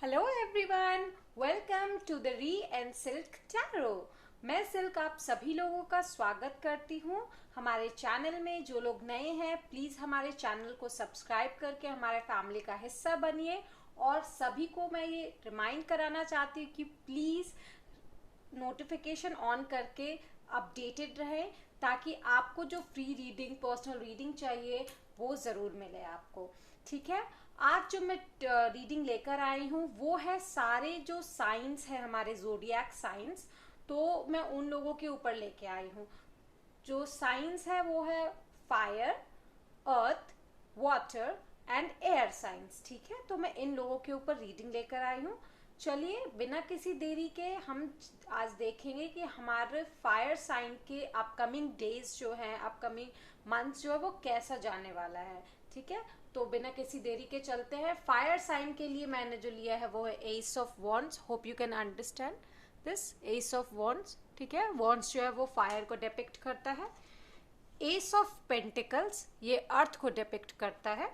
Hello everyone, welcome to the re and Silk Tarot. मैं Silk आप सभी लोगों का स्वागत करती हूँ हमारे चैनल में। जो लोग नए हैं प्लीज़ हमारे चैनल को सब्सक्राइब करके हमारे फैमिली का हिस्सा बनिए। और सभी को मैं ये रिमाइंड कराना चाहती हूँ कि प्लीज़ नोटिफिकेशन ऑन करके अपडेटेड रहें, ताकि आपको जो फ्री रीडिंग, पर्सनल रीडिंग चाहिए वो ज़रूर मिले आपको। ठीक है, आज जो मैं रीडिंग लेकर आई हूँ वो है सारे जो साइंस है हमारे ज़ोडिएक साइंस। तो मैं उन लोगों के ऊपर लेके आई हूँ। जो साइंस है वो है fire, earth, water and air science. ठीक है, तो मैं इन लोगों के ऊपर रीडिंग लेकर आई हूँ। चलिए बिना किसी देरी के हम आज देखेंगे कि हमारे फायर साइन के अपकमिंग डेज जो हैं, अपकमिंग मंथ्स जो है वो कैसा जाने वाला है। ठीक है, तो बिना किसी देरी के चलते हैं। फायर साइन के लिए मैंने जो लिया है वो है S of wands. Hope you can understand this S of wands. ठीक है, वॉन्ड्स जो है वो फायर को डिपिक्ट करता है। एस ऑफ पेंटिकल्स ये अर्थ को डिपिक्ट करता है,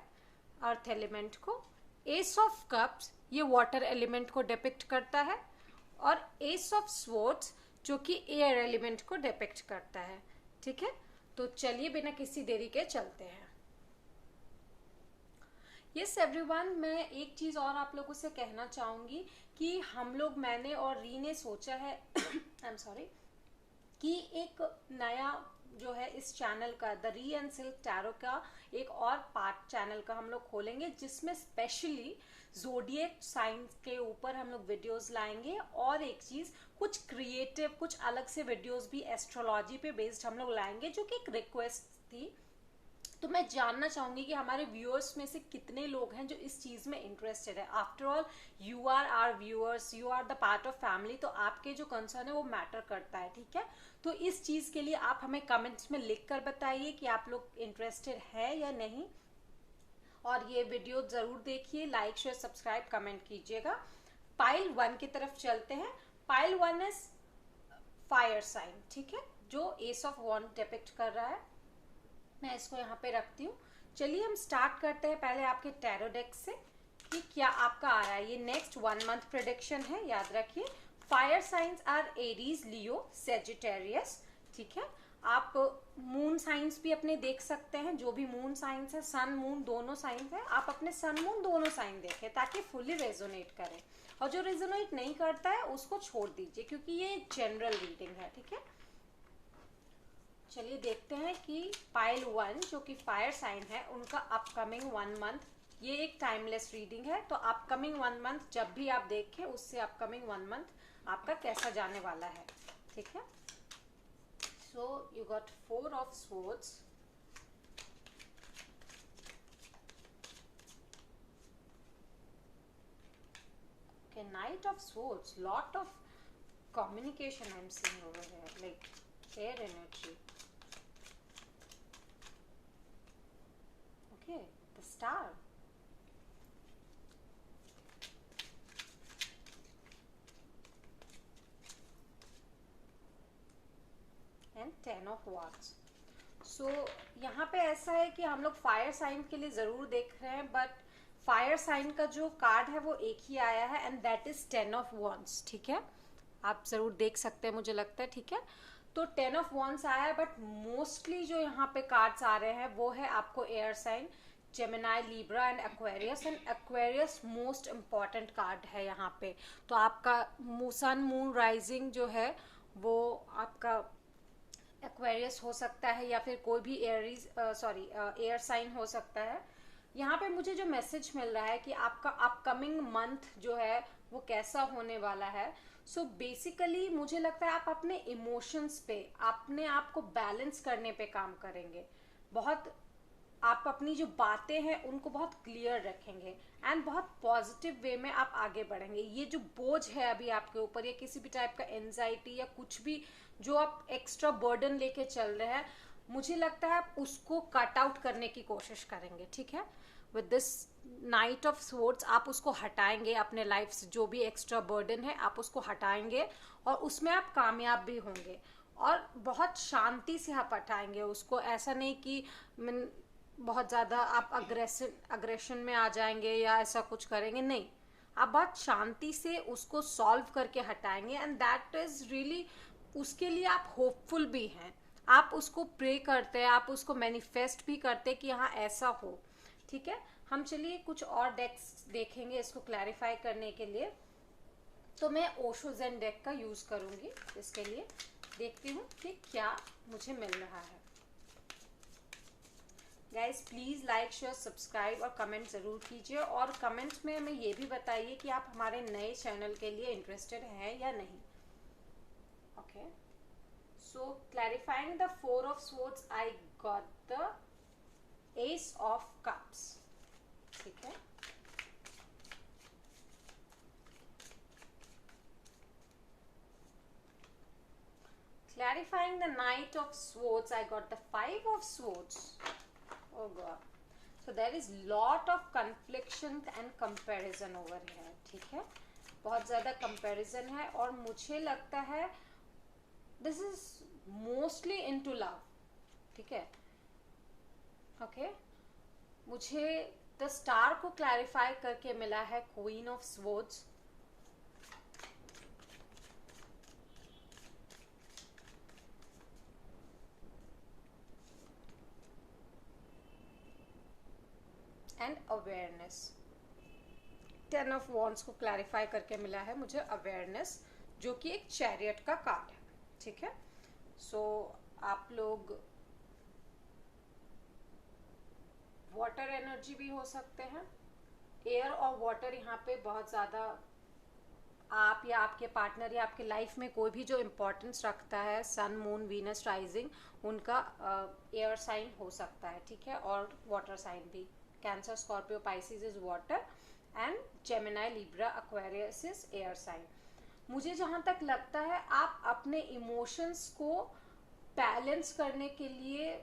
अर्थ एलिमेंट को। एस ऑफ कप्स ये वाटर एलिमेंट को डिपिक्ट करता है। और एस ऑफ स्वॉर्ड्स जो कि एयर एलिमेंट को डिपिक्ट करता है। ठीक है, तो चलिए बिना किसी देरी के चलते हैं। यस एवरीवन, मैं एक चीज़ और आप लोगों से कहना चाहूँगी कि हम लोग, मैंने और री ने सोचा है आई एम सॉरी, कि एक नया जो है इस चैनल का, the re and Silk tarot का एक और पार्ट चैनल का हम लोग खोलेंगे, जिसमें स्पेशली ज़ोडिएक साइंस के ऊपर हम लोग वीडियोस लाएंगे। और एक चीज़, कुछ क्रिएटिव, कुछ अलग से वीडियोस भी एस्ट्रोलॉजी पे बेस्ड हम लोग लाएंगे, जो कि एक रिक्वेस्ट थी। तो मैं जानना चाहूंगी कि हमारे व्यूअर्स में से कितने लोग हैं जो इस चीज में इंटरेस्टेड है। After all you are our viewers, you are the part of family, तो आपके जो कंसर्न है वो मैटर करता है। ठीक है, तो इस चीज के लिए आप हमें कमेंट्स में लिख कर बताइए कि आप लोग इंटरेस्टेड है या नहीं। और ये वीडियो जरूर देखिए, लाइक शेयर सब्सक्राइब कमेंट कीजिएगा। पाइल 1 की तरफ चलते हैं। Pile 1 is fire sign. ठीक है, जो एस ऑफ वॉन्ड डिपिक्ट कर रहा है। मैं इसको यहाँ पे रखती हूँ। चलिए हम स्टार्ट करते हैं पहले आपके टैरो डेक से कि क्या आपका आ रहा है। ये नेक्स्ट 1 मंथ प्रेडिक्शन है, याद रखिए। Fire signs are Aries, Leo, Sagittarius. ठीक है, आप मून साइंस भी अपने देख सकते हैं। जो भी मून साइंस है, सन मून दोनों साइंस है, आप अपने सन मून दोनों साइन देखें ताकि फुली रेजोनेट करें। और जो रेजोनेट नहीं करता है उसको छोड़ दीजिए, क्योंकि ये जनरल रीडिंग है। ठीक है, चलिए देखते हैं कि पाइल 1 जो कि फायर साइन है, उनका अपकमिंग 1 मंथ, ये एक टाइमलेस रीडिंग है। तो अपकमिंग 1 मंथ जब भी आप देखें, उससे अपकमिंग 1 मंथ आपका कैसा जाने वाला है। ठीक है, so you got 4 of swords, okay, knight of swords, lot of communication I'm seeing over here, like air energy. Okay, the star, and 10 of wands. सो यहाँ पे ऐसा है कि हम लोग फायर साइन के लिए ज़रूर देख रहे हैं, बट फायर साइन का जो कार्ड है वो एक ही आया है, and that is 10 of wands. ठीक है, आप ज़रूर देख सकते हैं, मुझे लगता है। ठीक है, तो 10 ऑफ वॉन्ड्स आया है, बट मोस्टली जो यहाँ पे कार्ड्स आ रहे हैं वो है आपको air sign, Gemini, Libra and Aquarius. And Aquarius most important card है यहाँ पे। तो आपका सन मून राइजिंग जो है वो आपका एक्वेरियस हो सकता है, या फिर कोई भी एयर साइन हो सकता है। यहाँ पे मुझे जो मैसेज मिल रहा है कि आपका अपकमिंग मंथ जो है वो कैसा होने वाला है। सो बेसिकली मुझे लगता है आप अपने इमोशंस पे, अपने आप को बैलेंस करने पे काम करेंगे। बहुत आप अपनी जो बातें हैं उनको बहुत क्लियर रखेंगे, एंड बहुत पॉजिटिव वे में आप आगे बढ़ेंगे। ये जो बोझ है अभी आपके ऊपर, या किसी भी टाइप का एंजाइटी या कुछ भी जो आप एक्स्ट्रा बर्डन लेके चल रहे हैं, मुझे लगता है आप उसको कट आउट करने की कोशिश करेंगे। ठीक है, with this night of swords आप उसको हटाएंगे अपने लाइफ से, जो भी एक्स्ट्रा बर्डन है आप उसको हटाएंगे, और उसमें आप कामयाब भी होंगे। और बहुत शांति से आप हटाएंगे उसको। ऐसा नहीं कि बहुत ज़्यादा आप अग्रेशन में आ जाएंगे या ऐसा कुछ करेंगे, नहीं। आप बहुत शांति से उसको सॉल्व करके हटाएंगे, एंड दैट इज रियली, उसके लिए आप होपफुल भी हैं, आप उसको प्रे करते हैं, आप उसको मैनिफेस्ट भी करते हैं कि हाँ ऐसा हो। ठीक है, हम चलिए कुछ और डेक्स देखेंगे इसको क्लैरिफाई करने के लिए। तो मैं ओशो ज़ेन डेक का यूज करूंगी इसके लिए, देखती हूँ कि क्या मुझे मिल रहा है। Guys please like share subscribe और कमेंट ज़रूर कीजिए, और कमेंट्स में हमें ये भी बताइए कि आप हमारे नए चैनल के लिए इंटरेस्टेड हैं या नहीं। Okay, so clarifying the 4 of swords, I got the S of cups. ठीक है, clarifying the Knight of Swords, I got the 5 of Swords. Oh god, so there is lot of confliction and comparison over here. ठीक है, बहुत ज़्यादा comparison है, और मुझे लगता है this is mostly into love. ठीक है, ओके, मुझे द स्टार को क्लैरिफाई करके मिला है queen of swords, and awareness. 10 of wands को क्लैरिफाई करके मिला है मुझे अवेयरनेस, जो कि एक चैरियट का कार्ड है। ठीक है, सो आप लोग वाटर एनर्जी भी हो सकते हैं, एयर और वाटर यहाँ पे बहुत ज़्यादा, आप या आपके पार्टनर या आपके लाइफ में कोई भी जो इम्पोर्टेंस रखता है, सन मून वीनस राइजिंग, उनका एयर साइन हो सकता है। ठीक है, और वाटर साइन भी, Cancer Scorpio Pisces is water, and Gemini Libra Aquarius is air sign. मुझे जहाँ तक लगता है आप अपने इमोशंस को बैलेंस करने के लिए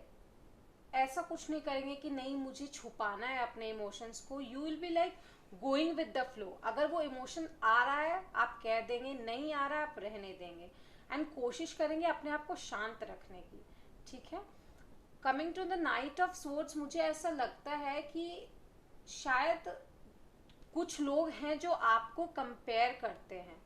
ऐसा कुछ नहीं करेंगे कि नहीं मुझे छुपाना है अपने इमोशंस को। You will be like going with the flow. अगर वो इमोशन आ रहा है आप कह देंगे, नहीं आ रहा है आप रहने देंगे, एंड कोशिश करेंगे अपने आप को शांत रखने की। ठीक है, coming to the knight of swords, मुझे ऐसा लगता है कि शायद कुछ लोग हैं जो आपको कंपेयर करते हैं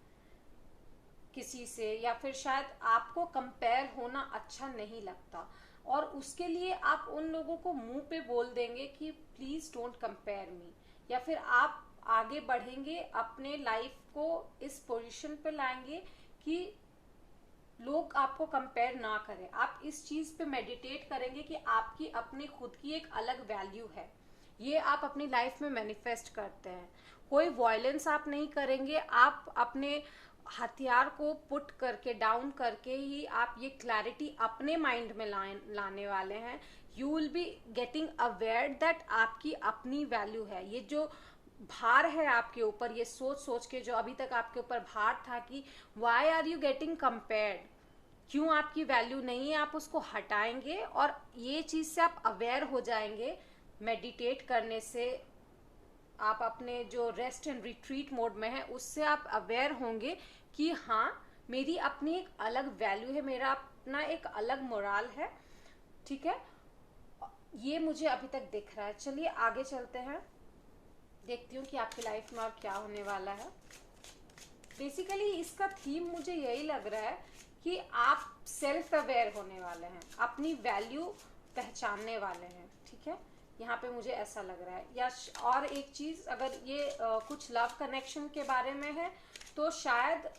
किसी से, या फिर शायद आपको कंपेयर होना अच्छा नहीं लगता, और उसके लिए आप उन लोगों को मुंह पे बोल देंगे कि प्लीज डोंट कंपेयर मी, या फिर आप आगे बढ़ेंगे, अपने लाइफ को इस पोजीशन पे लाएंगे कि लोग आपको कंपेयर ना करें। आप इस चीज पे मेडिटेट करेंगे कि आपकी अपनी खुद की एक अलग वैल्यू है, ये आप अपनी लाइफ में मैनिफेस्ट करते हैं। कोई वायलेंस आप नहीं करेंगे, आप अपने हथियार को पुट करके, डाउन करके ही आप ये क्लैरिटी अपने माइंड में लाने वाले हैं। You will be getting aware that आपकी अपनी वैल्यू है। ये जो भार है आपके ऊपर, ये सोच सोच के जो अभी तक आपके ऊपर भार था कि why are you getting compared, क्यों आपकी वैल्यू नहीं है, आप उसको हटाएंगे, और ये चीज से आप अवेयर हो जाएंगे। मेडिटेट करने से, आप अपने जो रेस्ट एंड रिट्रीट मोड में है उससे आप अवेयर होंगे कि हाँ मेरी अपनी एक अलग वैल्यू है, मेरा अपना एक अलग मोराल है। ठीक है, ये मुझे अभी तक दिख रहा है। चलिए आगे चलते हैं, देखती हूँ कि आपकी लाइफ में और क्या होने वाला है। बेसिकली इसका थीम मुझे यही लग रहा है कि आप सेल्फ अवेयर होने वाले हैं, अपनी वैल्यू पहचानने वाले हैं। ठीक है, यहाँ पे मुझे ऐसा लग रहा है। या और एक चीज, अगर ये कुछ लव कनेक्शन के बारे में है, तो शायद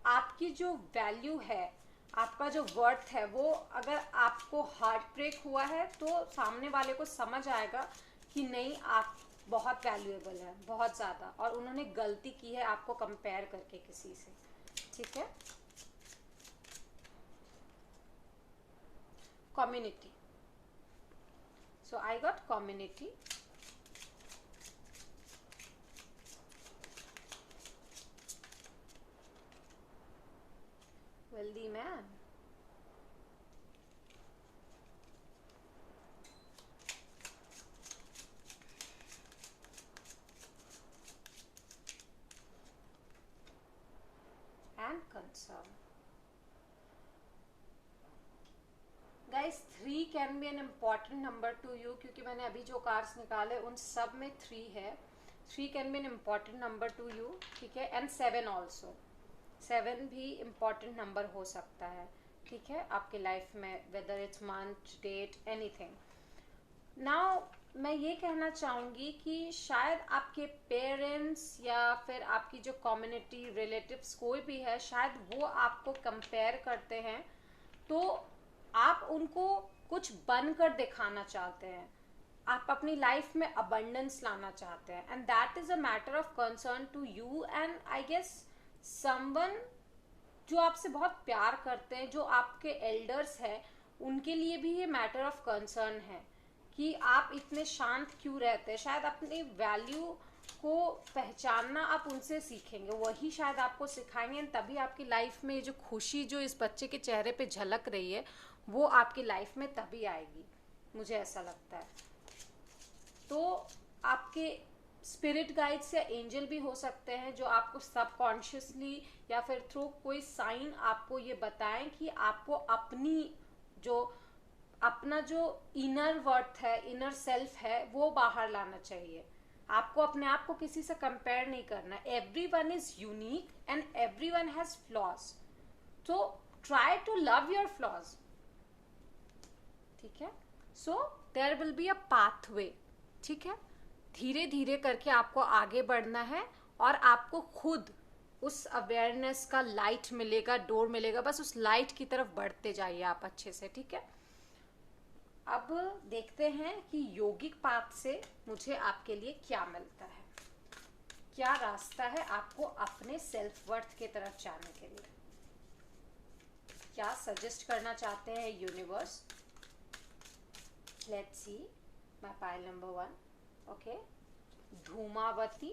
आपकी जो वैल्यू है, आपका जो वर्थ है, वो अगर आपको हार्ट ब्रेक हुआ है तो सामने वाले को समझ आएगा कि नहीं आप बहुत वैल्यूएबल है, बहुत ज़्यादा, और उन्होंने गलती की है आपको कंपेयर करके किसी से। ठीक है, community, so I got community. wealthy man, and concern. Guys 3 can be an important number two you, क्योंकि मैंने अभी जो कार्ड्स निकाले उन सब में 3 है। 3 can be an important number two you, ठीक है, एंड 7 ऑल्सो। 7 भी इम्पॉर्टेंट नंबर हो सकता है, ठीक है, आपके लाइफ में, whether it's month, date, anything. Now मैं ये कहना चाहूँगी कि शायद आपके पेरेंट्स या फिर आपकी जो कम्युनिटी, रिलेटिव्स, कोई भी है, शायद वो आपको कंपेयर करते हैं, तो आप उनको कुछ बनकर दिखाना चाहते हैं, आप अपनी लाइफ में अबंडेंस लाना चाहते हैं, and that is a matter of concern to you, and I guess someone जो आपसे बहुत प्यार करते हैं, जो आपके एल्डर्स हैं, उनके लिए भी ये मैटर ऑफ कंसर्न है कि आप इतने शांत क्यों रहते हैं। शायद अपनी वैल्यू को पहचानना आप उनसे सीखेंगे, वही शायद आपको सिखाएंगे, तभी आपकी लाइफ में जो खुशी जो इस बच्चे के चेहरे पे झलक रही है वो आपकी लाइफ में तभी आएगी, मुझे ऐसा लगता है। तो आपके स्पिरिट गाइड्स या एंजल भी हो सकते हैं जो आपको सबकॉन्शियसली या फिर थ्रू कोई साइन आपको ये बताएं कि आपको अपना जो इनर वर्थ है, इनर सेल्फ है, वो बाहर लाना चाहिए। आपको अपने आप को किसी से कंपेयर नहीं करना। Everyone is unique and everyone has flaws, तो try to love your flaws, ठीक है। So there will be a pathway, ठीक है, धीरे धीरे करके आपको आगे बढ़ना है और आपको खुद उस अवेयरनेस का लाइट मिलेगा, डोर मिलेगा, बस उस लाइट की तरफ बढ़ते जाइए आप अच्छे से, ठीक है। अब देखते हैं कि योगिक पाथ से मुझे आपके लिए क्या मिलता है, क्या रास्ता है आपको अपने सेल्फ वर्थ की तरफ जाने के लिए, क्या सजेस्ट करना चाहते हैं universe. Let's see my pile number 1, okay, Dhumavati,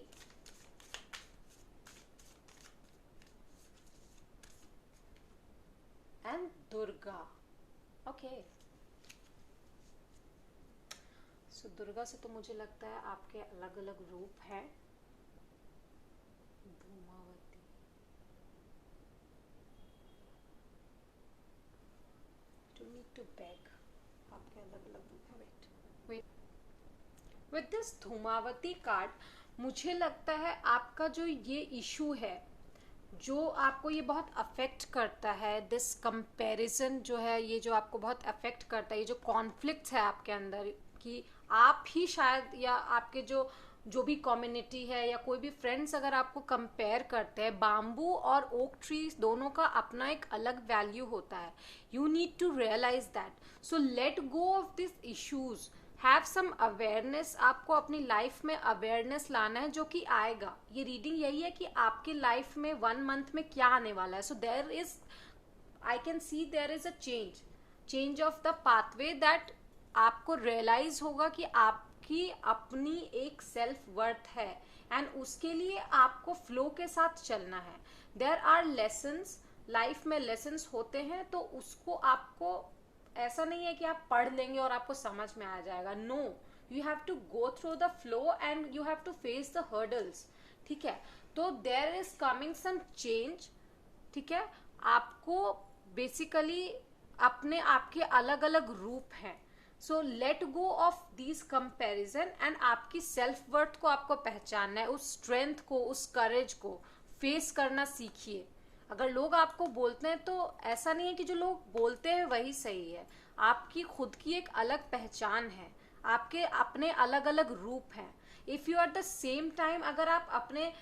and Durga, okay. So Durga से तो मुझे लगता है आपके अलग अलग रूप हैं। Dhumavati, to need to bag, आपके अलग अलग रूप हैं। Wait with this Dhumavati card मुझे लगता है आपका जो ये इशू है, जो आपको ये बहुत अफेक्ट करता है, दिस कंपैरिजन जो है, ये जो आपको बहुत अफेक्ट करता है, ये जो कॉन्फ्लिक्ट्स है आपके अंदर, कि आप ही शायद या आपके जो जो भी कम्युनिटी है या कोई भी फ्रेंड्स अगर आपको कंपेयर करते हैं, बाम्बू और ओक ट्री दोनों का अपना एक अलग वैल्यू होता है। You need to realise that, so let go of this issues, have some awareness. आपको अपनी लाइफ में अवेयरनेस लाना है, जो कि आएगा। ये रीडिंग यही है कि आपकी लाइफ में 1 मंथ में क्या आने वाला है। So there is, I can see there is a change of the pathway, that आपको रियलाइज होगा कि आपकी अपनी एक सेल्फ वर्थ है, एंड उसके लिए आपको फ्लो के साथ चलना है। देयर आर लेसन्स, लाइफ में लेसन्स होते हैं, तो उसको आपको, ऐसा नहीं है कि आप पढ़ लेंगे और आपको समझ में आ जाएगा। No, you have to go through the flow and you have to face the hurdles, ठीक है। तो there is coming some change, ठीक है। आपको बेसिकली अपने आपके अलग अलग रूप हैं। सो let go of this comparison and आपकी सेल्फ वर्थ को आपको पहचानना है, उस स्ट्रेंथ को, उस करेज को फेस करना सीखिए। अगर लोग आपको बोलते हैं तो ऐसा नहीं है कि जो लोग बोलते हैं वही सही है। आपकी खुद की एक अलग पहचान है, आपके अपने अलग अलग रूप हैं। If you are the same time, अगर आप अपने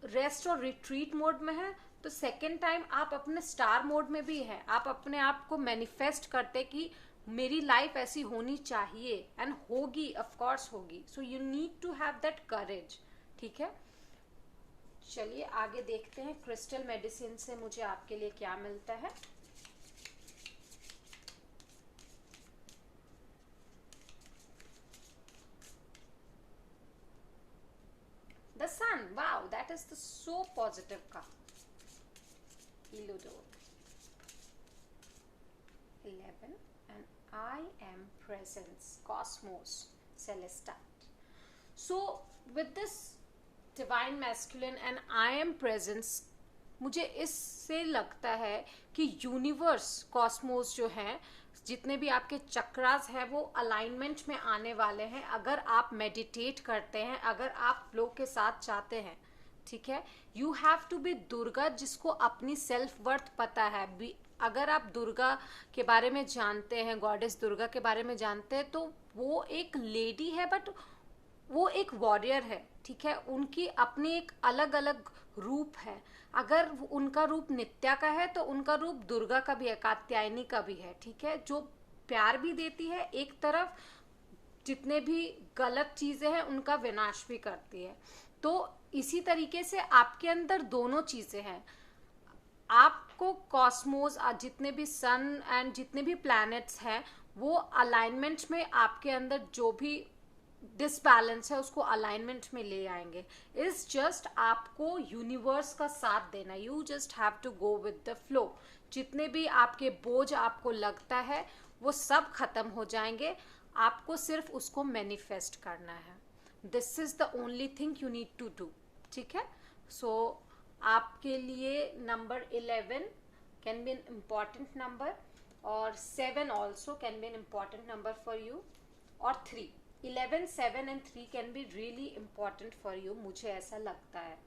रेस्ट और रिट्रीट मोड में हैं, तो सेकेंड टाइम आप अपने स्टार मोड में भी हैं। आप अपने आप को मैनिफेस्ट करते कि मेरी लाइफ ऐसी होनी चाहिए, एंड होगी, ऑफ कोर्स होगी। So you need to have that courage, ठीक है। चलिए आगे देखते हैं क्रिस्टल मेडिसिन से मुझे आपके लिए क्या मिलता है। The sun, wow, that is the so positive card. Illudor 11, and I am presence, cosmos, celestite. So with this divine masculine and I am presence मुझे इससे लगता है कि यूनिवर्स, कॉस्मोस जो है, जितने भी आपके चक्रास है वो अलाइनमेंट में आने वाले हैं अगर आप मेडिटेट करते हैं, अगर आप फ्लो के साथ चाहते हैं। ठीक है, you have to be Durga, जिसको अपनी सेल्फ वर्थ पता है। अगर आप दुर्गा के बारे में जानते हैं, गॉडेस दुर्गा के बारे में जानते हैं, तो वो एक लेडी है बट वो एक वॉरियर है। ठीक है, उनकी अपनी एक अलग अलग रूप है। अगर उनका रूप नित्या का है तो उनका रूप दुर्गा का भी है, कात्यायनी का भी है। ठीक है, जो प्यार भी देती है एक तरफ, जितने भी गलत चीजें हैं उनका विनाश भी करती है। तो इसी तरीके से आपके अंदर दोनों चीजें हैं। आपको कॉस्मोस, जितने भी सन एंड जितने भी प्लैनेट्स हैं, वो अलाइनमेंट में आपके अंदर जो भी डिसबैलेंस है उसको अलाइनमेंट में ले आएंगे। इज जस्ट आपको यूनिवर्स का साथ देना। You just have to go with the flow. जितने भी आपके बोझ आपको लगता है वो सब खत्म हो जाएंगे, आपको सिर्फ उसको मैनिफेस्ट करना है। This is the only thing you need to do. ठीक है, सो आपके लिए number 11 can be an important number, और 7 also can be an important number for you, और 3, 11, 7 and 3 can be really important for you, मुझे ऐसा लगता है,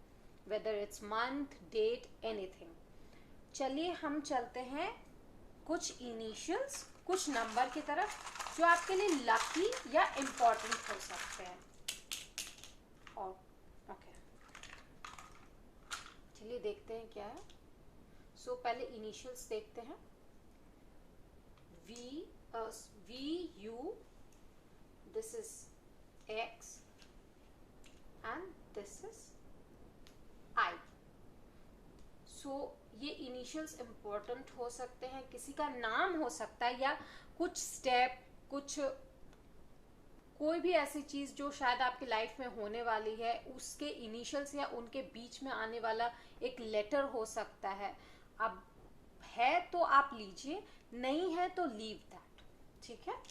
whether it's month, date, anything. चलिए हम चलते हैं कुछ इनिशियल्स, कुछ नंबर की तरफ जो आपके लिए लकी या इम्पॉर्टेंट हो सकते हैं। और ओके, चलिए देखते हैं क्या है। सो पहले इनिशियल्स देखते हैं। V U, this is X and this is I. So ये इनिशियल्स इम्पोर्टेंट हो सकते हैं, किसी का नाम हो सकता है, या कुछ स्टेप, कुछ कोई भी ऐसी चीज जो शायद आपकी लाइफ में होने वाली है, उसके इनिशियल्स या उनके बीच में आने वाला एक लेटर हो सकता है। अब है तो आप लीजिए, नहीं है तो लीव दैट। ठीक है,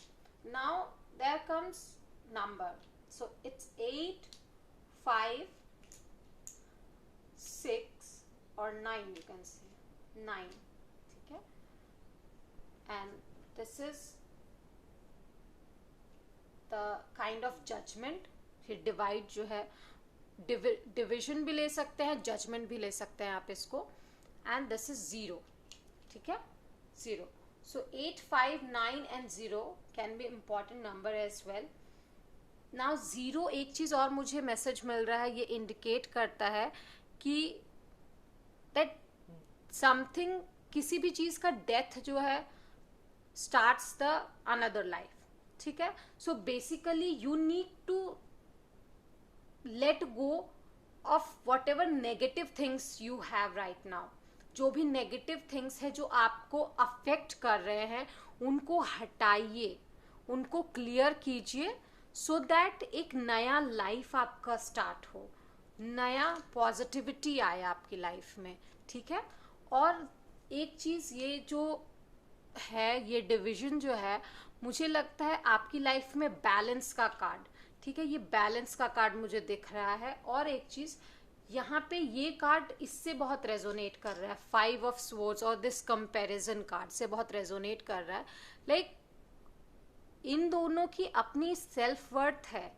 now there comes number, so it's 8, 5, 6 or 9, you can say 9. ठीक है, and this is the kind of judgment। फिर डिवाइड जो है, डिविजन भी ले सकते हैं, जजमेंट भी ले सकते हैं आप इसको, एंड दिस इज 0। ठीक है, 0। So 8, 5, 9 and 0 can be important number as well. Now 0, एक चीज और मुझे मैसेज मिल रहा है, ये इंडिकेट करता है कि that something, किसी भी चीज का डेथ जो है starts the another life। ठीक है, so basically you need to let go of whatever negative things you have right now। जो भी नेगेटिव थिंग्स है जो आपको अफेक्ट कर रहे हैं, उनको हटाइए, उनको क्लियर कीजिए, सो दैट एक नया लाइफ आपका स्टार्ट हो, नया पॉजिटिविटी आए आपकी लाइफ में। ठीक है, और एक चीज, ये जो है, ये डिवीजन जो है, मुझे लगता है आपकी लाइफ में बैलेंस का कार्ड। ठीक है, ये बैलेंस का कार्ड मुझे दिख रहा है। और एक चीज यहाँ पे, ये कार्ड इससे बहुत रेजोनेट कर रहा है, 5 ऑफ स्वॉर्ड्स और दिस कंपैरिजन कार्ड से बहुत रेजोनेट कर रहा है। लाइक इन दोनों की अपनी सेल्फ वर्थ है।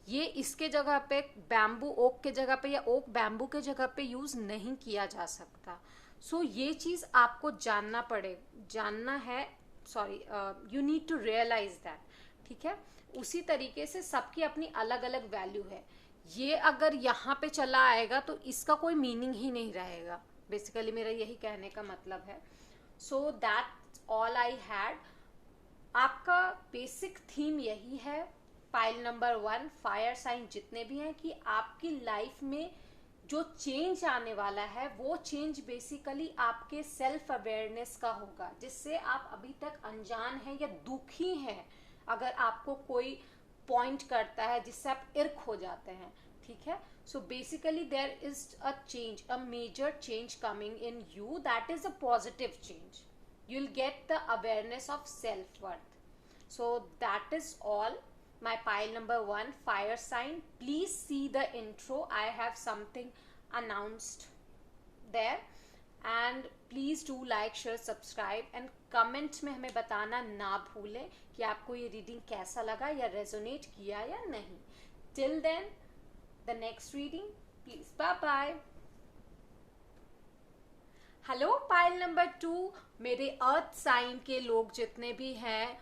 ये इसके जगह पे बैम्बू ओक के जगह पे या ओक बैम्बू के जगह पे यूज नहीं किया जा सकता। सो ये चीज आपको जानना है, sorry, you need to realise that. ठीक है, उसी तरीके से सबकी अपनी अलग अलग वैल्यू है। ये अगर यहाँ पे चला आएगा तो इसका कोई मीनिंग ही नहीं रहेगा, बेसिकली मेरा यही कहने का मतलब है। So that's all I had. आपका बेसिक थीम यही है, पाइल नंबर 1, फायर साइन जितने भी हैं, कि आपकी लाइफ में जो चेंज आने वाला है वो चेंज बेसिकली आपके सेल्फ अवेयरनेस का होगा, जिससे आप अभी तक अनजान हैं या दुखी हैं। अगर आपको कोई पॉइंट करता है जिससे आप इर्क हो जाते हैं। ठीक है, so basically there is a change, a major change coming in you, that is a positive change. You will get the awareness of self worth. So that is all my pile number 1, fire sign. Please see the intro, I have something announced there. And please do like share subscribe and comment में हमें बताना ना भूलें कि आपको ये reading कैसा लगा या रेजोनेट किया या नहीं. Till then the next reading, please bye bye. Hello pile number 2, मेरे अर्थ साइन के लोग जितने भी हैं,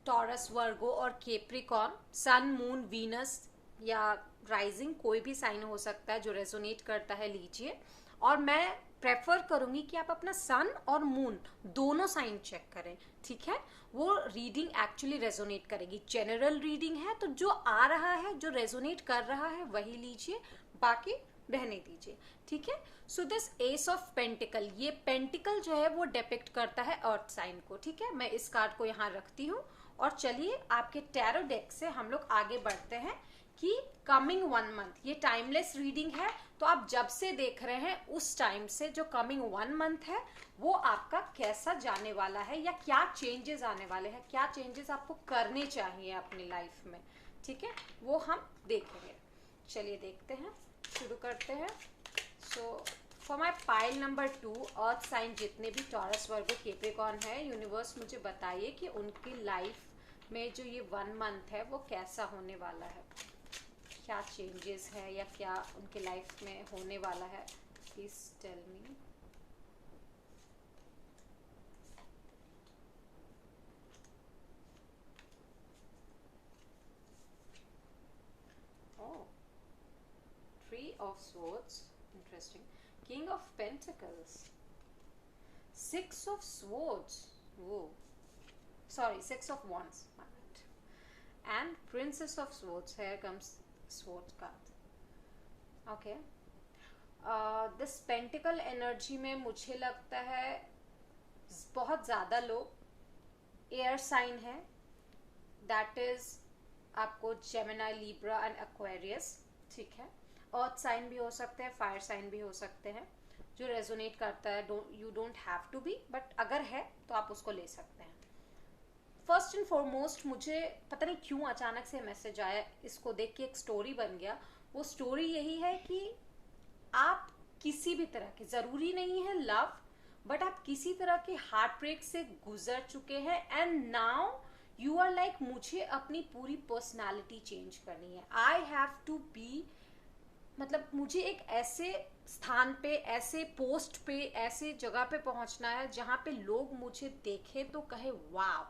टॉरस, वर्गो और कैप्रिकॉर्न, सन, मून, वीनस या राइजिंग, कोई भी साइन हो सकता है जो रेजोनेट करता है लीजिए. और मैं प्रेफर करूंगी कि आप अपना सन और मून दोनों साइन चेक करें, ठीक है. वो रीडिंग एक्चुअली रेजोनेट करेगी. जनरल रीडिंग है तो जो आ रहा है, जो रेजोनेट कर रहा है वही लीजिए, बाकी रहने दीजिए, ठीक है. So this S of pentacle, ये पेंटिकल जो है वो डिपिक्ट करता है अर्थ साइन को, ठीक है. मैं इस कार्ड को यहाँ रखती हूँ और चलिए आपके टैरो डेक से हम लोग आगे बढ़ते हैं कि कमिंग 1 मंथ, ये टाइमलेस रीडिंग है तो आप जब से देख रहे हैं उस टाइम से जो कमिंग 1 मंथ है वो आपका कैसा जाने वाला है या क्या चेंजेस आने वाले हैं, क्या चेंजेस आपको करने चाहिए अपनी लाइफ में, ठीक है, वो हम देखेंगे. चलिए देखते हैं, शुरू करते हैं. So for my pile number 2, earth sign जितने भी टॉरस, वर्गो, कैप्रिकॉर्न है, यूनिवर्स मुझे बताइए कि उनकी लाइफ में जो ये 1 मंथ है वो कैसा होने वाला है, क्या चेंजेस है या क्या उनके लाइफ में होने वाला है. Please tell me. Oh, 3 of swords, interesting. King of Pentacles, 6 of swords, whoa, sorry, 6 of wands, my bad. And Princess of Swords, here comes sword card. Okay, this pentacle energy में मुझे लगता है बहुत ज़्यादा लोग एयर साइन है, that is आपको Gemini, Libra and Aquarius, ठीक है. अर्थ साइन भी हो सकते हैं, फायर साइन भी हो सकते हैं. जो रेजोनेट करता है, you don't have to be, but अगर है तो आप उसको ले सकते हैं. फर्स्ट एंड फॉरमोस्ट मुझे पता नहीं क्यों अचानक से मैसेज आया, इसको देख के एक स्टोरी बन गया. वो स्टोरी यही है कि आप किसी भी तरह के, जरूरी नहीं है लव, बट आप किसी तरह के हार्ट ब्रेक से गुजर चुके हैं and now you are like मुझे अपनी पूरी पर्सनालिटी चेंज करनी है. आई हैव टू बी, मतलब मुझे एक ऐसे स्थान पे, ऐसे पोस्ट पे, ऐसे जगह पे पहुंचना है जहां पे लोग मुझे देखे तो कहे वाव,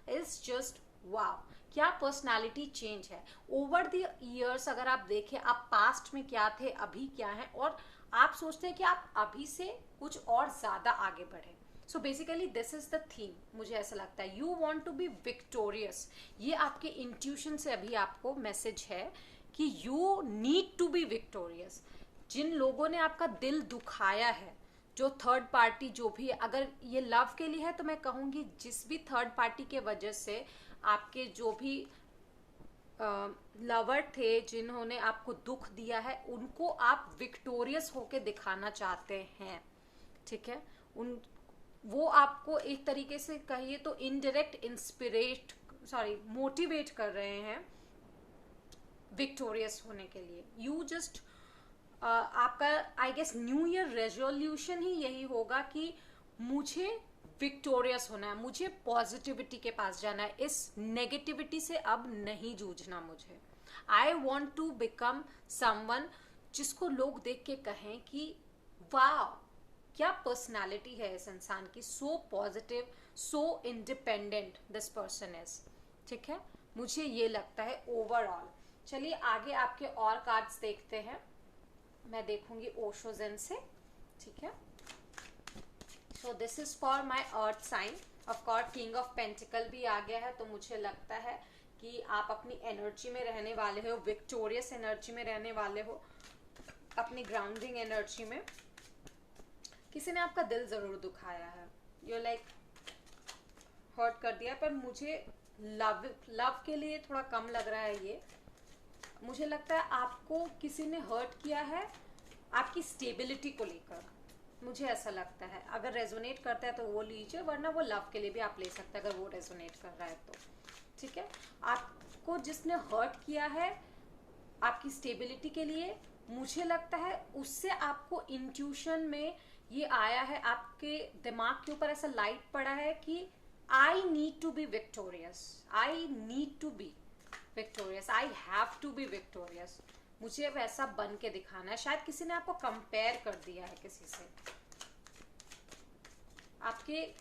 इट्स जस्ट वाव, क्या पर्सनालिटी चेंज है. ओवर द ईयर्स अगर आप देखें, आप पास्ट में क्या थे, अभी क्या है, और आप सोचते हैं कि आप अभी से कुछ और ज्यादा आगे बढ़े. So basically this is the theme, मुझे ऐसा लगता है. You want to be victorious, ये आपके इंट्यूशन से अभी आपको मैसेज है कि you need to be victorious. जिन लोगों ने आपका दिल दुखाया है, जो थर्ड पार्टी जो भी है, अगर ये लव के लिए है तो मैं कहूंगी जिस भी थर्ड पार्टी के वजह से आपके जो भी लवर थे, जिन्होंने आपको दुख दिया है, उनको आप विक्टोरियस होके दिखाना चाहते हैं, ठीक है. उन वो आपको एक तरीके से कहिए तो इनडायरेक्ट मोटिवेट कर रहे हैं विक्टोरियस होने के लिए. यू जस्ट आपका I guess new year resolution ही यही होगा कि मुझे विक्टोरियस होना है, मुझे पॉजिटिविटी के पास जाना है, इस नेगेटिविटी से अब नहीं जूझना मुझे. I want to become someone जिसको लोग देख के कहें कि वाह, क्या पर्सनालिटी है इस इंसान की, so positive, so independent this person is, ठीक है. मुझे ये लगता है ओवरऑल. चलिए आगे आपके और कार्ड्स देखते हैं. मैं देखूंगी ओशो ज़ेन से, ठीक है. So this is for my earth sign. Of course king of pentacle भी आ गया है, तो मुझे लगता है कि आप अपनी एनर्जी में रहने वाले हो, विक्टोरियस एनर्जी में रहने वाले हो, अपनी ग्राउंडिंग एनर्जी में. किसी ने आपका दिल जरूर दुखाया है, यू लाइक हर्ट कर दिया, पर मुझे लव के लिए थोड़ा कम लग रहा है ये. मुझे लगता है आपको किसी ने हर्ट किया है आपकी स्टेबिलिटी को लेकर, मुझे ऐसा लगता है. अगर रेजोनेट करता है तो वो लीजिए, वरना वो लव के लिए भी आप ले सकते हैं अगर वो रेजोनेट कर रहा है तो, ठीक है. आपको जिसने हर्ट किया है आपकी स्टेबिलिटी के लिए, मुझे लगता है उससे आपको इंट्यूशन में ये आया है, आपके दिमाग के ऊपर ऐसा लाइट पड़ा है कि I need to be victorious, I need to be victorious, I have to be victorious, मुझे वैसा बन के दिखाना है। शायद किसी ने आपको कंपेयर कर दिया है किसी से, आपके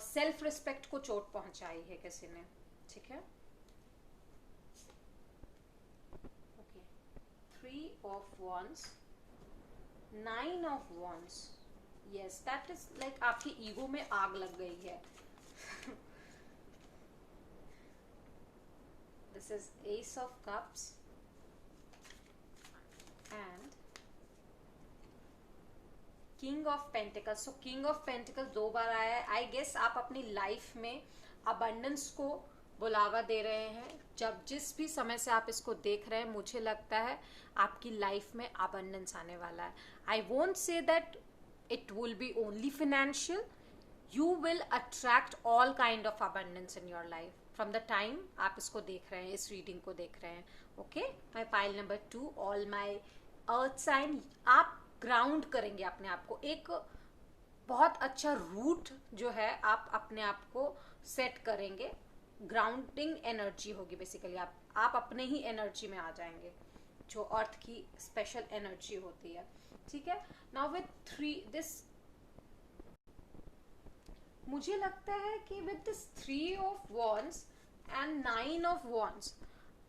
सेल्फ रिस्पेक्ट को चोट पहुंचाई है किसी ने, ठीक है। Okay, 3 of wands, 9 of wands, yes that is like आपकी ईगो में आग लग गई है। this is ace of cups and king of pentacles. So king of pentacles 2 बार आया है। आई गेस आप अपनी लाइफ में अबंडेंस को बुलावा दे रहे हैं। जब जिस भी समय से आप इसको देख रहे हैं, मुझे लगता है आपकी लाइफ में अबंडेंस आने वाला है। आई won't say that it will B only financial, you will attract all kind of abundance in your life from the time आप इसको देख रहे हैं, इस रीडिंग को देख रहे हैं। Okay, my pile number 2, all my earth sign, आप ग्राउंड करेंगे अपने आप को, एक बहुत अच्छा रूट जो है आप अपने आप को सेट करेंगे, ग्राउंडिंग एनर्जी होगी बेसिकली, आप अपने ही एनर्जी में आ जाएंगे, जो अर्थ की स्पेशल एनर्जी होती है, ठीक है। नाउ विद 3 दिस, मुझे लगता है कि with this 3 of wands and 9 of wands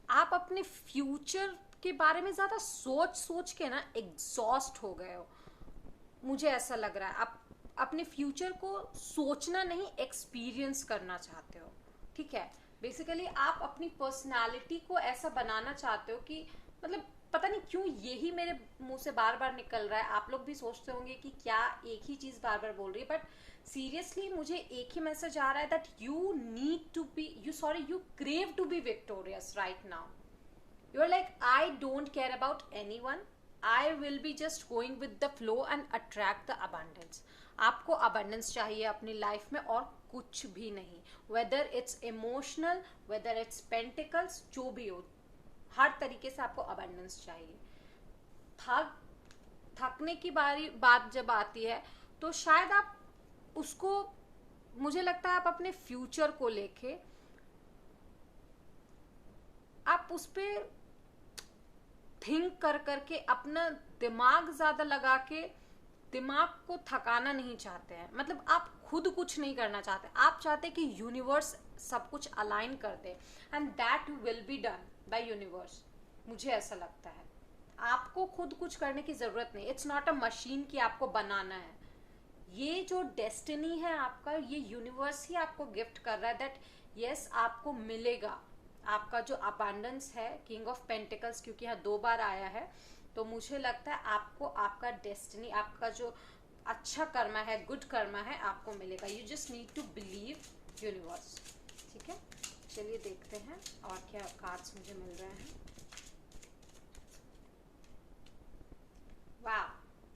आप अपने फ्यूचर के बारे में ज्यादा सोच के ना एग्जॉस्ट हो गए हो, मुझे ऐसा लग रहा है। आप अपने फ्यूचर को सोचना नहीं, एक्सपीरियंस करना चाहते हो, ठीक है। बेसिकली आप अपनी पर्सनालिटी को ऐसा बनाना चाहते हो कि मतलब पता नहीं क्यों यही मेरे मुंह से बार बार निकल रहा है। आप लोग भी सोचते होंगे कि क्या एक ही चीज बार बार बोल रही है, बट सीरियसली मुझे एक ही मैसेज आ रहा है that you need to be, you crave to be victorious right now. You're like, I don't care about anyone. I will be just going with the flow and attract the abundance. आपको abundance चाहिए अपनी life में और कुछ भी नहीं, whether it's emotional, whether it's pentacles, जो भी हो, हर तरीके से आपको abundance चाहिए। थकने की बात जब आती है तो शायद आप उसको, मुझे लगता है आप अपने फ्यूचर को लेके आप उस पर थिंक कर करके अपना दिमाग ज्यादा लगा के दिमाग को थकाना नहीं चाहते हैं। मतलब आप खुद कुछ नहीं करना चाहते, आप चाहते कि यूनिवर्स सब कुछ अलाइन कर दे and that will be done by universe. मुझे ऐसा लगता है आपको खुद कुछ करने की जरूरत नहीं, इट्स नॉट अ मशीन कि आपको बनाना है। ये जो डेस्टिनी है आपका, ये यूनिवर्स ही आपको गिफ्ट कर रहा है दैट यस आपको मिलेगा। आपका जो अबंडेंस है, किंग ऑफ पेंटिकल्स क्योंकि यहाँ 2 बार आया है, तो मुझे लगता है आपको आपका डेस्टिनी, आपका जो अच्छा कर्मा है, गुड कर्मा है, आपको मिलेगा। You just need to believe universe, ठीक है। चलिए देखते हैं और क्या कार्ड्स मुझे मिल रहे हैं। वाह,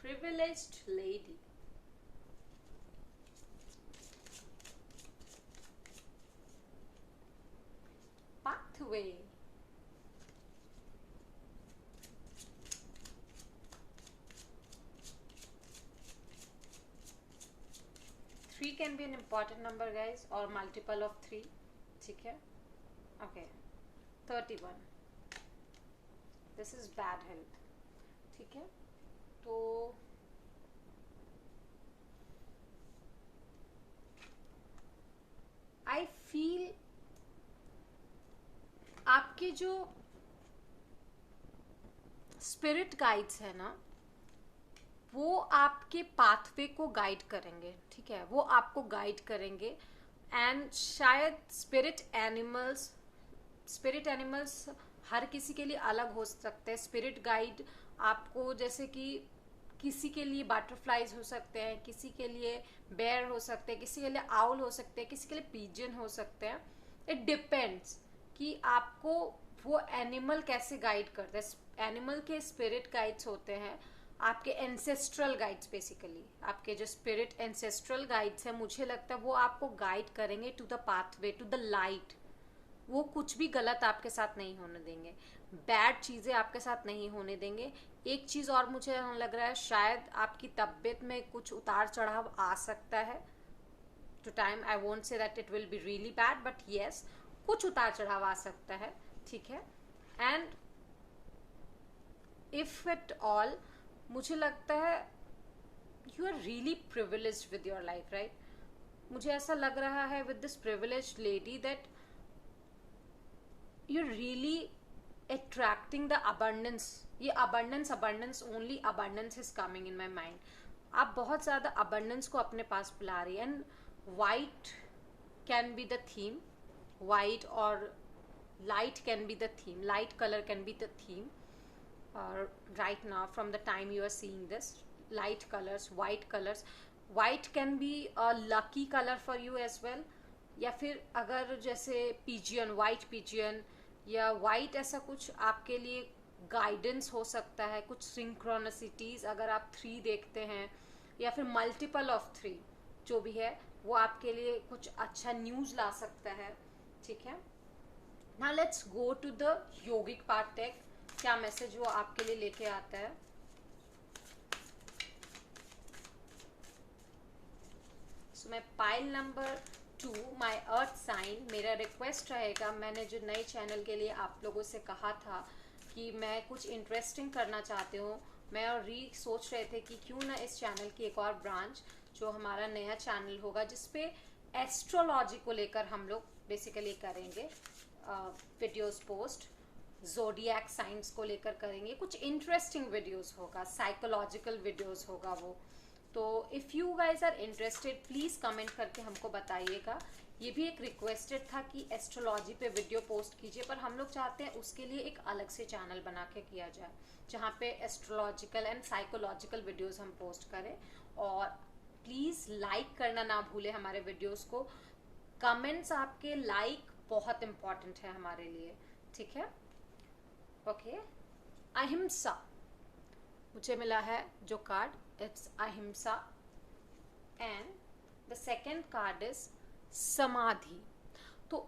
privileged lady, pathway, 3 can be an important number guys, or multiple of 3, ठीक है। Okay, 31, this is bad health, ठीक है। तो आई फील आपके जो स्पिरिट गाइड्स है ना, वो आपके पाथवे को गाइड करेंगे, ठीक है। वो आपको गाइड करेंगे एंड शायद स्पिरिट एनिमल्स हर किसी के लिए अलग हो सकते हैं। स्पिरिट गाइड आपको, जैसे कि किसी के लिए बटरफ्लाइज हो सकते हैं, किसी के लिए बेयर हो सकते हैं, किसी के लिए आउल हो सकते हैं, किसी के लिए पिजन हो सकते हैं। इट डिपेंड्स कि आपको वो एनिमल कैसे गाइड करते हैं। एनिमल के स्पिरिट गाइड्स होते हैं आपके एंसेस्ट्रल गाइड्स, बेसिकली आपके जो स्पिरिट एंसेस्ट्रल गाइड्स हैं, मुझे लगता है वो आपको गाइड करेंगे to the pathway, to the light. वो कुछ भी गलत आपके साथ नहीं होने देंगे, बैड चीजें आपके साथ नहीं होने देंगे। एक चीज़ और मुझे लग रहा है, शायद आपकी तबीयत में कुछ उतार चढ़ाव आ सकता है to time. I won't say that it will be really bad, but yes, कुछ उतार चढ़ाव आ सकता है, ठीक है। एंड इफ इट ऑल, मुझे लगता है you are really privileged with your life, right. मुझे ऐसा लग रहा है with this privileged lady that you're really attracting the abundance. ये abundance only abundance is coming in my mind. आप बहुत ज़्यादा abundance को अपने पास बुला रही है, and white can be the theme, white or light can be the theme, light color can be the theme right now from the time you are seeing this. Light colors, white can be a lucky color for you as well. या फिर अगर जैसे pigeon, white pigeon या white, ऐसा कुछ आपके लिए guidance हो सकता है, कुछ सिंक्रोनिसिटीज अगर आप 3 देखते हैं या फिर मल्टीपल ऑफ 3, जो भी है वो आपके लिए कुछ अच्छा न्यूज़ ला सकता है, ठीक है। Now let's go to the yogic part take, क्या मैसेज वो आपके लिए लेके आता है। सो मैं pile number 2, my earth sign, मेरा रिक्वेस्ट रहेगा, मैंने जो नए चैनल के लिए आप लोगों से कहा था कि मैं कुछ इंटरेस्टिंग करना चाहती हूँ, मैं और री सोच रहे थे कि क्यों ना इस चैनल की एक और ब्रांच, जो हमारा नया चैनल होगा जिसपे एस्ट्रोलॉजी को लेकर हम लोग बेसिकली करेंगे वीडियोस पोस्ट, जोडियक साइंस को लेकर करेंगे, कुछ इंटरेस्टिंग वीडियोस होगा, साइकोलॉजिकल वीडियोस होगा वो। तो if you guys are interested, please comment करके हमको बताइएगा। ये भी एक रिक्वेस्टेड था कि एस्ट्रोलॉजी पे वीडियो पोस्ट कीजिए, पर हम लोग चाहते हैं उसके लिए एक अलग से चैनल बना के किया जाए, जहाँ पे एस्ट्रोलॉजिकल एंड साइकोलॉजिकल वीडियोस हम पोस्ट करें। और प्लीज़ लाइक करना ना भूले हमारे वीडियोस को, कमेंट्स आपके लाइक बहुत इम्पॉर्टेंट है हमारे लिए, ठीक है। ओके, अहिंसा मुझे मिला है जो card, it's ahimsa, and the second card is samadhi. तो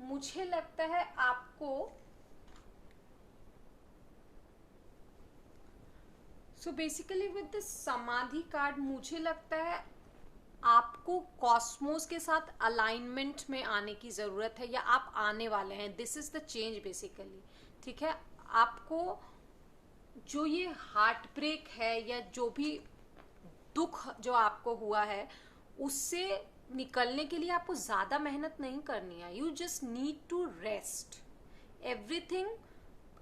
मुझे लगता है आपको, so basically with this samadhi card, मुझे लगता है आपको कॉस्मोस के साथ अलाइनमेंट में आने की ज़रूरत है, या आप आने वाले हैं। This is the change basically, ठीक है। आपको जो ये हार्ट ब्रेक है या जो भी दुख जो आपको हुआ है, उससे निकलने के लिए आपको ज़्यादा मेहनत नहीं करनी है। You just need to rest, everything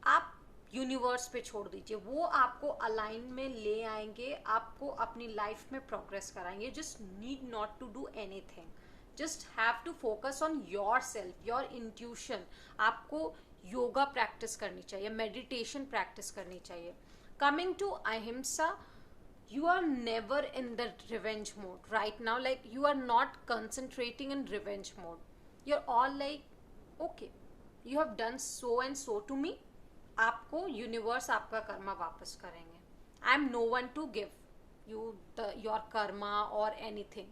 आप यूनिवर्स पे छोड़ दीजिए, वो आपको अलाइन में ले आएंगे, आपको अपनी लाइफ में प्रोग्रेस कराएंगे। Just need not to do anything, just have to focus on your self, your intuition. आपको योगा प्रैक्टिस करनी चाहिए, मेडिटेशन प्रैक्टिस करनी चाहिए। Coming to ahimsa, you are never in the revenge mode right now, like you are not concentrating in revenge mode, you're all like okay, you have done so and so to me, आपको universe आपका कर्मा वापस करेंगे। I am no one to give you your karma or anything,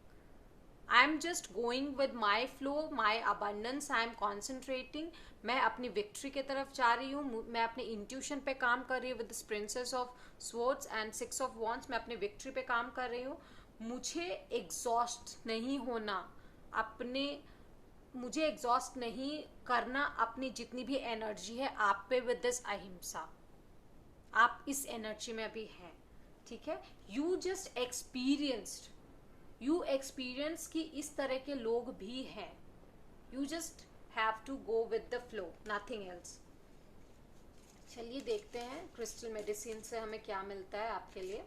I am just going with my flow, my abundance, I am concentrating, मैं अपनी victory की तरफ जा रही हूँ, मैं अपने इंट्यूशन पे काम कर रही हूँ with this princess of swords and 6 of wands, मैं अपनी विक्ट्री पे काम कर रही हूँ। मुझे एग्जॉस्ट नहीं होना, मुझे एग्जॉस्ट नहीं करना अपनी जितनी भी एनर्जी है आप पे विद दिस अहिंसा। आप इस एनर्जी में अभी हैं, ठीक है। You just experienced, you experience कि इस तरह के लोग भी हैं, you just have to go with the flow, nothing else. चलिए देखते हैं क्रिस्टल मेडिसिन से हमें क्या मिलता है आपके लिए।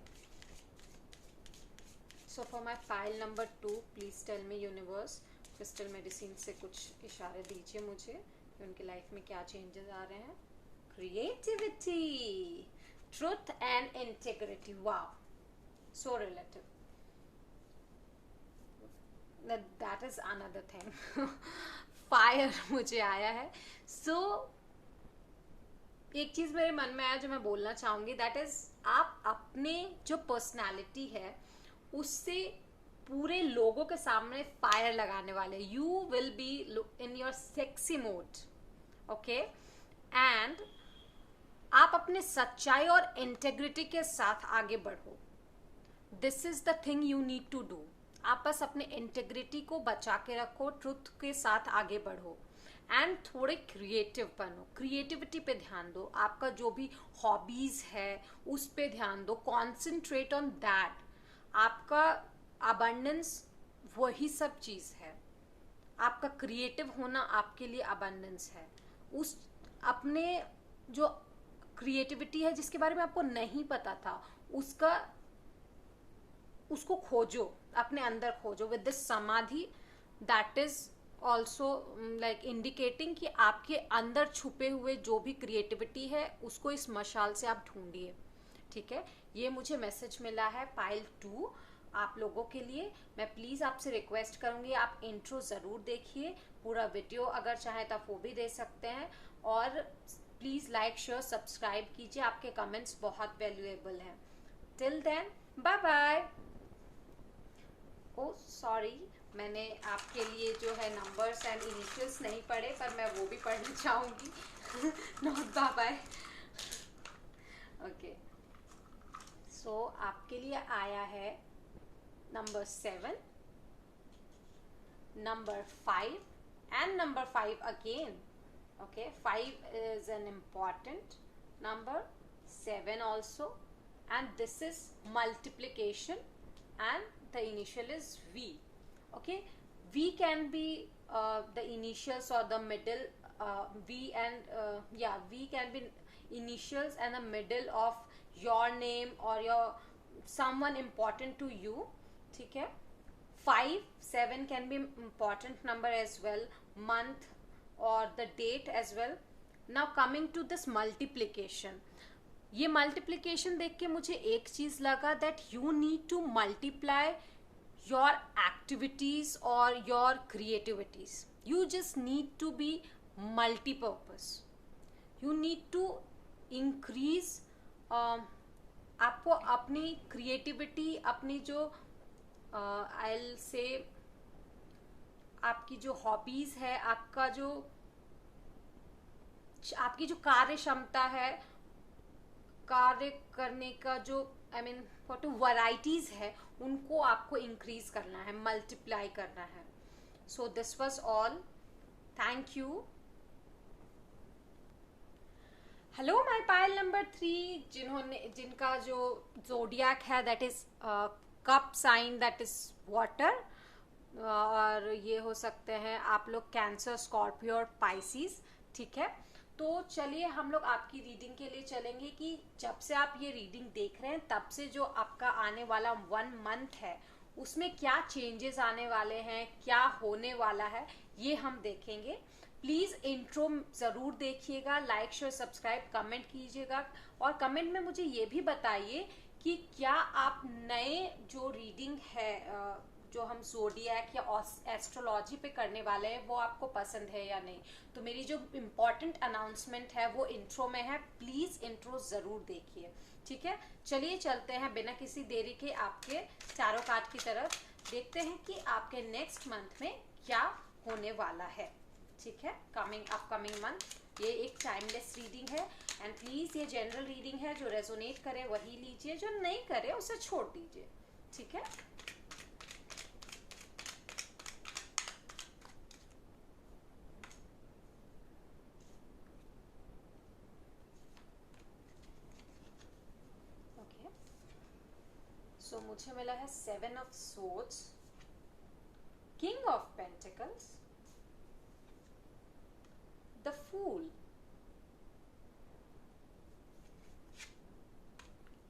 So for my file number 2, please tell me universe, crystal medicine से कुछ इशारे दीजिए मुझे कि उनकी लाइफ में क्या चेंजेस आ रहे हैं। Creativity, truth and integrity, wow, so relative, that is another thing. Fire मुझे आया है। सो एक चीज मेरे मन में आया जो मैं बोलना चाहूंगी, दैट इज आप अपने जो पर्सनालिटी है उससे पूरे लोगों के सामने फायर लगाने वाले, you will be in your sexy mode, okay. And आप अपने सच्चाई और इंटेग्रिटी के साथ आगे बढ़ो। This is the thing you need to do. आप बस अपने इंटेग्रिटी को बचा के रखो, ट्रुथ के साथ आगे बढ़ो एंड थोड़े क्रिएटिव बनो, क्रिएटिविटी पे ध्यान दो, आपका जो भी हॉबीज है उस पे ध्यान दो, कॉन्सेंट्रेट ऑन दैट। आपका अबंडेंस वही सब चीज है, आपका क्रिएटिव होना आपके लिए अबंडेंस है। उस अपने जो क्रिएटिविटी है जिसके बारे में आपको नहीं पता था, उसको खोजो, अपने अंदर खोजो विद दिस समाधि। That is also like indicating कि आपके अंदर छुपे हुए जो भी क्रिएटिविटी है उसको इस मशाल से आप ढूंढिए। ठीक है, ये मुझे मैसेज मिला है पाइल 2 आप लोगों के लिए। मैं प्लीज आपसे रिक्वेस्ट करूंगी आप इंट्रो जरूर देखिए, पूरा वीडियो अगर चाहे तो आप वो भी दे सकते हैं, और प्लीज लाइक शेयर सब्सक्राइब कीजिए, आपके कमेंट्स बहुत वैल्यूएबल हैं। Till then bye bye. Oh sorry, मैंने आपके लिए जो है नंबर्स एंड इनिशियल्स नहीं पढ़े, पर मैं वो भी पढ़ना चाहूंगी। Not bye bye. Okay, so आपके लिए आया है number 7, number 5 and number 5 again. Okay, 5 is an important number, 7 also, and this is multiplication and the initial is V. Okay, V can be the initials or the middle, V and V can be initials and the middle of your name or your someone important to you. ठीक है, 5 7 can be important number as well, month or the date as well. Now coming to this multiplication, ये multiplication देख के मुझे एक चीज लगा that you need to multiply your activities or your creativities. You just need to be multipurpose, you need to increase. आपको अपनी creativity, अपनी जो आई से आपकी जो हॉबीज है, आपकी जो कार्य क्षमता है, कार्य करने का जो आई मीन व्हाट वैरायटीज है, उनको आपको इंक्रीज करना है, मल्टीप्लाई करना है। So this was all, thank you. Hello my pile number 3, जिनका जो जोडियाक है that is cup sign, that is water, और ये हो सकते हैं आप लोग कैंसर, स्कॉर्पियो और पाइसिस। ठीक है, तो चलिए हम लोग आपकी रीडिंग के लिए चलेंगे कि जब से आप ये रीडिंग देख रहे हैं तब से जो आपका आने वाला 1 मंथ है उसमें क्या चेंजेस आने वाले हैं, क्या होने वाला है, ये हम देखेंगे। प्लीज इंट्रो जरूर देखिएगा, लाइक शेयर सब्सक्राइब कमेंट कीजिएगा, और कमेंट में मुझे ये भी बताइए कि क्या आप नए जो रीडिंग है जो हम ज़ोडिएक या एस्ट्रोलॉजी पे करने वाले हैं वो आपको पसंद है या नहीं। तो मेरी जो इम्पोर्टेंट अनाउंसमेंट है वो इंट्रो में है, प्लीज इंट्रो जरूर देखिए। ठीक है, चलिए चलते हैं बिना किसी देरी के आपके टैरो कार्ड की तरफ, देखते हैं कि आपके नेक्स्ट मंथ में क्या होने वाला है। ठीक है, अपकमिंग मंथ। ये एक टाइमलेस रीडिंग है एंड प्लीज ये जनरल रीडिंग है, जो रेजोनेट करे वही लीजिए, जो नहीं करे उसे छोड़ दीजिए। ठीक है, सो मुझे मिला है 7 of swords, king of pentacles, the fool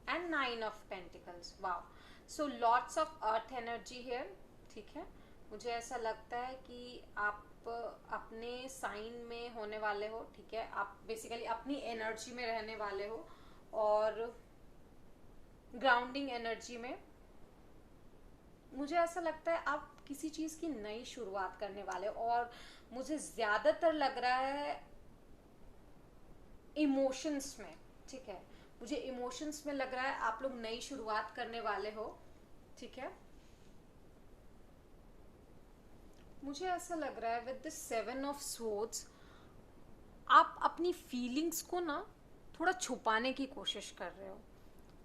and 9 of pentacles. Wow, so lots of earth energy here. ठीक है, मुझे ऐसा लगता है कि आप अपने साइन में होने वाले हो। ठीक है, आप बेसिकली अपनी एनर्जी में रहने वाले हो और ग्राउंडिंग एनर्जी में। मुझे ऐसा लगता है आप किसी चीज की नई शुरुआत करने वाले हो, और मुझे ज्यादातर लग रहा है इमोशंस में। ठीक है, मुझे इमोशंस में लग रहा है आप लोग नई शुरुआत करने वाले हो। ठीक है, मुझे ऐसा लग रहा है विद द 7 ऑफ स्वॉर्ड्स आप अपनी फीलिंग्स को ना थोड़ा छुपाने की कोशिश कर रहे हो,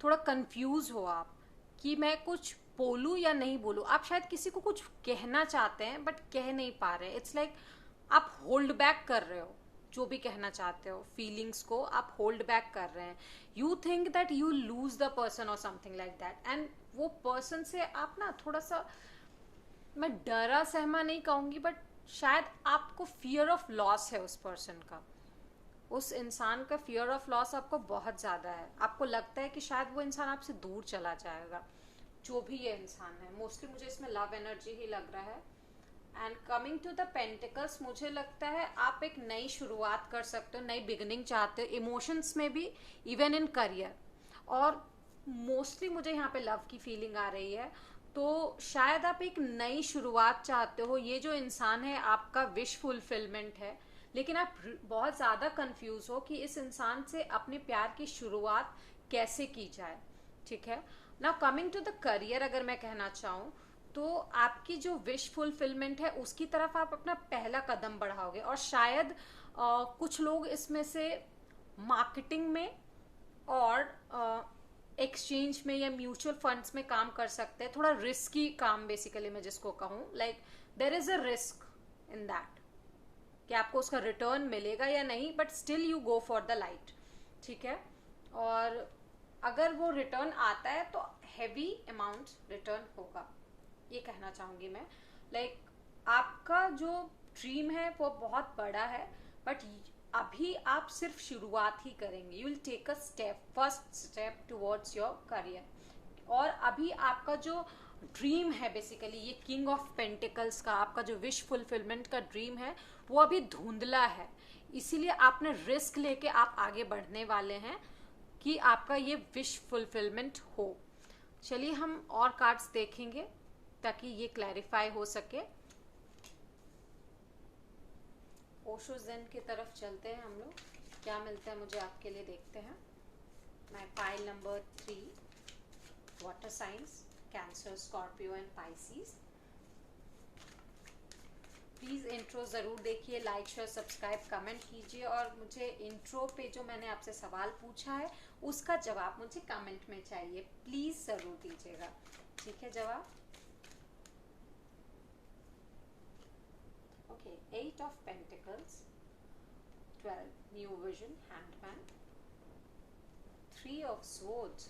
थोड़ा कंफ्यूज हो आप कि मैं कुछ बोलूं या नहीं बोलूं। आप शायद किसी को कुछ कहना चाहते हैं बट कह नहीं पा रहे। इट्स लाइक आप होल्ड बैक कर रहे हो, जो भी कहना चाहते हो फीलिंग्स को आप होल्ड बैक कर रहे हैं। You think that you lose the person और समथिंग लाइक दैट, एंड वो पर्सन से आप ना थोड़ा सा, मैं डरा सहमा नहीं कहूंगी बट शायद आपको फियर ऑफ लॉस है उस पर्सन का, उस इंसान का फियर ऑफ लॉस आपको बहुत ज़्यादा है। आपको लगता है कि शायद वो इंसान आपसे दूर चला जाएगा, जो भी ये इंसान है। मोस्टली मुझे इसमें लव एनर्जी ही लग रहा है। And coming to the pentacles, मुझे लगता है आप एक नई शुरुआत कर सकते हो, नई बिगनिंग चाहते हो, इमोशंस में भी, इवन इन करियर। और मोस्टली मुझे यहाँ पे लव की फीलिंग आ रही है, तो शायद आप एक नई शुरुआत चाहते हो। ये जो इंसान है आपका विश फुलफिलमेंट है, लेकिन आप बहुत ज़्यादा कंफ्यूज हो कि इस इंसान से अपने प्यार की शुरुआत कैसे की जाए। ठीक है, now coming to the career, अगर मैं कहना चाहूँ तो आपकी जो विश फुलफिलमेंट है उसकी तरफ आप अपना पहला कदम बढ़ाओगे। और शायद कुछ लोग इसमें से मार्केटिंग में और एक्सचेंज में या म्यूचुअल फंड्स में काम कर सकते हैं। थोड़ा रिस्की काम बेसिकली मैं जिसको कहूँ, like there is a risk in that कि आपको उसका रिटर्न मिलेगा या नहीं, but still you go for the light. ठीक है, और अगर वो रिटर्न आता है तो हैवी अमाउंट रिटर्न होगा, ये कहना चाहूंगी मैं। लाइक आपका जो ड्रीम है वो बहुत बड़ा है, बट अभी आप सिर्फ शुरुआत ही करेंगे। You will take a step, first step towards your career. और अभी आपका जो ड्रीम है बेसिकली, ये किंग ऑफ पेंटिकल्स का आपका जो विश फुलफिलमेंट का ड्रीम है, वो अभी धुंधला है। इसीलिए आपने रिस्क लेके आप आगे बढ़ने वाले हैं कि आपका ये विश फुलफिलमेंट हो। चलिए हम और कार्ड्स देखेंगे ताकि ये क्लैरिफाई हो सके। ओशो ज़ेन की तरफ चलते हैं हम लोग, क्या मिलता है मुझे आपके लिए, देखते हैं। My pile number 3, water science, cancer, Scorpio and Pisces. Please intro ज़रूर देखिए, लाइक शेयर सब्सक्राइब कमेंट कीजिए, और मुझे इंट्रो पे जो मैंने आपसे सवाल पूछा है उसका जवाब मुझे कमेंट में चाहिए, प्लीज़ ज़रूर दीजिएगा। ठीक है, जवाब okay. 8 of Pentacles, 12 New Vision, Handman, 3 of Swords,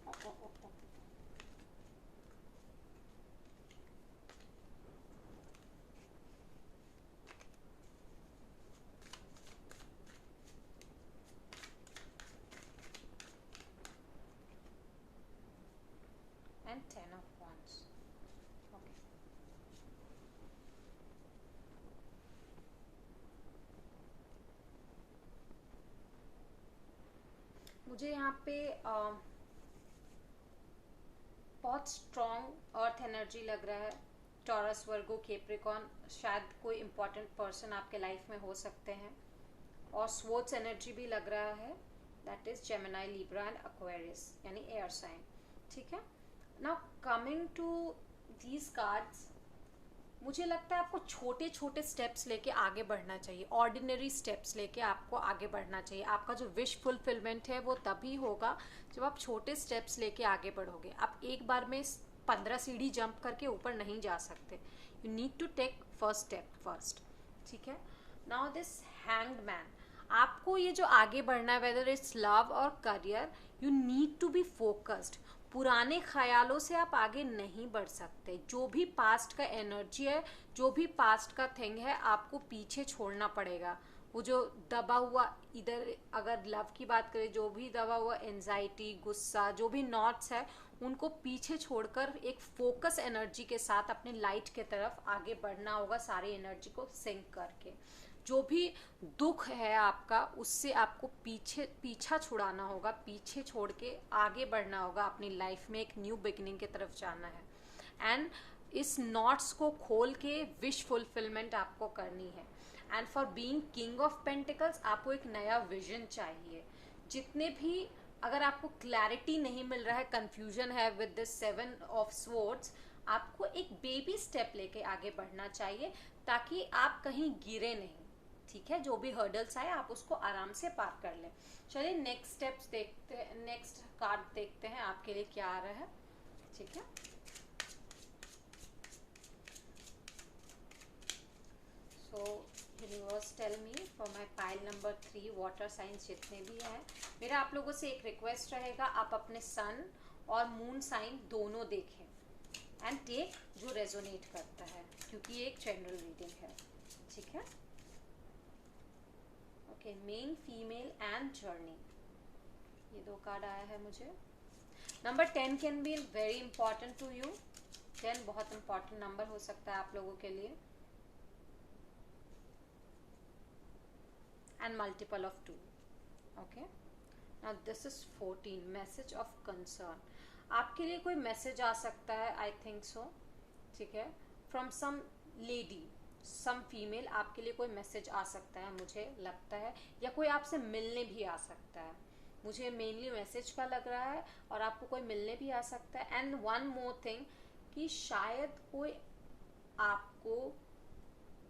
okay, and 10 of Wands, okay। मुझे यहाँ पे बहुत स्ट्रॉन्ग अर्थ एनर्जी लग रहा है। टॉरस, वर्गो, कैप्रिकॉर्न, शायद कोई इम्पोर्टेंट पर्सन आपके लाइफ में हो सकते हैं। और स्वॉर्ड्स एनर्जी भी लग रहा है, that is Gemini, Libra and Aquarius, यानी एयर साइन। ठीक है, now coming to these cards, मुझे लगता है आपको छोटे छोटे स्टेप्स लेके आगे बढ़ना चाहिए, ऑर्डिनरी स्टेप्स लेके आपको आगे बढ़ना चाहिए। आपका जो विश फुलफिलमेंट है वो तभी होगा जब आप छोटे स्टेप्स लेके आगे बढ़ोगे। आप एक बार में 15 सीढ़ी जंप करके ऊपर नहीं जा सकते, you need to take first step first. ठीक है, नाउ दिस हैंग्ड मैन, आपको ये जो आगे बढ़ना है, वेदर इट्स लव और career, you need to be focused. पुराने ख्यालों से आप आगे नहीं बढ़ सकते। जो भी पास्ट का एनर्जी है, जो भी पास्ट का थिंग है, आपको पीछे छोड़ना पड़ेगा। वो जो दबा हुआ, इधर अगर लव की बात करें, जो भी दबा हुआ एंजाइटी, गुस्सा, जो भी नॉट्स है, उनको पीछे छोड़कर एक फोकस एनर्जी के साथ अपने लाइट के तरफ आगे बढ़ना होगा, सारी एनर्जी को सिंक करके। जो भी दुख है आपका, उससे आपको पीछा छुड़ाना होगा, पीछे छोड़ के आगे बढ़ना होगा, अपनी लाइफ में एक न्यू बिगिनिंग की तरफ जाना है। एंड इस नॉट्स को खोल के विश फुलफिलमेंट आपको करनी है। And for being king of pentacles, आपको एक नया विजन चाहिए। जितने भी, अगर आपको क्लैरिटी नहीं मिल रहा है, कंफ्यूजन है विद दिस 7 ऑफ स्वॉर्ड्स, आपको एक बेबी स्टेप लेके आगे बढ़ना चाहिए ताकि आप कहीं गिरे नहीं। ठीक है, जो भी हर्डल्स आए आप उसको आराम से पार कर लें। चलिए नेक्स्ट स्टेप्स देखते हैं, नेक्स्ट कार्ड देखते हैं आपके लिए क्या आ रहा है। ठीक है, so universe tell me for my pile number 3 water signs जितने भी हैं, मेरा आप लोगों से एक रिक्वेस्ट रहेगा, आप अपने सन और मून साइन दोनों देखें एंड टेक जो रेजोनेट करता है, क्योंकि ये एक जनरल रीडिंग है। ठीक है, okay, male female and journey, ये 2 कार्ड आया है मुझे। Number 10 can be very important to you, 10 बहुत इंपॉर्टेंट नंबर हो सकता है आप लोगों के लिए। and multiple of 2. Okay, now this is 14, message of concern, आपके लिए कोई मैसेज आ सकता है, आई थिंक सो। ठीक है, from some lady, some female, आपके लिए कोई मैसेज आ सकता है मुझे लगता है, या कोई आपसे मिलने भी आ सकता है। मुझे मेनली मैसेज का लग रहा है, और आपको कोई मिलने भी आ सकता है। एंड वन मोर थिंग, कि शायद कोई आपको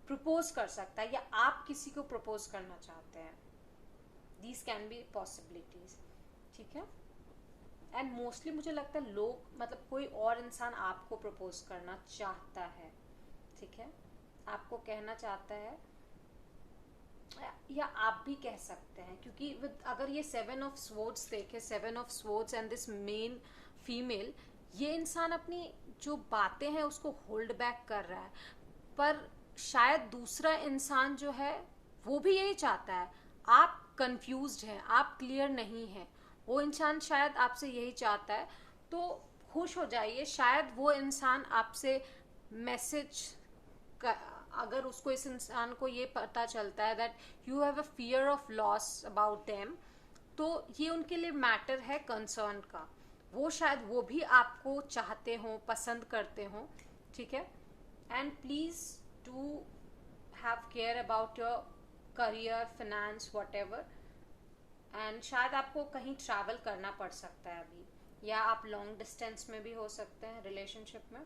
प्रपोज कर सकता है, या आप किसी को प्रपोज करना चाहते हैं। These can be possibilities. ठीक है, एंड मोस्टली मुझे लगता है लोग, मतलब कोई और इंसान आपको प्रपोज करना चाहता है। ठीक है, आपको कहना चाहता है, या आप भी कह सकते हैं, क्योंकि अगर ये 7 ऑफ स्वॉर्ड्स देखे, 7 of swords and this main female, ये इंसान अपनी जो बातें हैं उसको होल्ड बैक कर रहा है, पर शायद दूसरा इंसान जो है वो भी यही चाहता है। आप कंफ्यूज्ड हैं, आप क्लियर नहीं हैं, वो इंसान शायद आपसे यही चाहता है। तो खुश हो जाइए, शायद वो इंसान आपसे मैसेज, अगर उसको, इस इंसान को ये पता चलता है that you have a fear of loss about them, तो ये उनके लिए मैटर है कंसर्न का। वो शायद वो भी आपको चाहते हों, पसंद करते हों। ठीक है, and please to have care about your career, finance, whatever, and शायद आपको कहीं ट्रैवल करना पड़ सकता है अभी, या आप लॉन्ग डिस्टेंस में भी हो सकते हैं रिलेशनशिप में।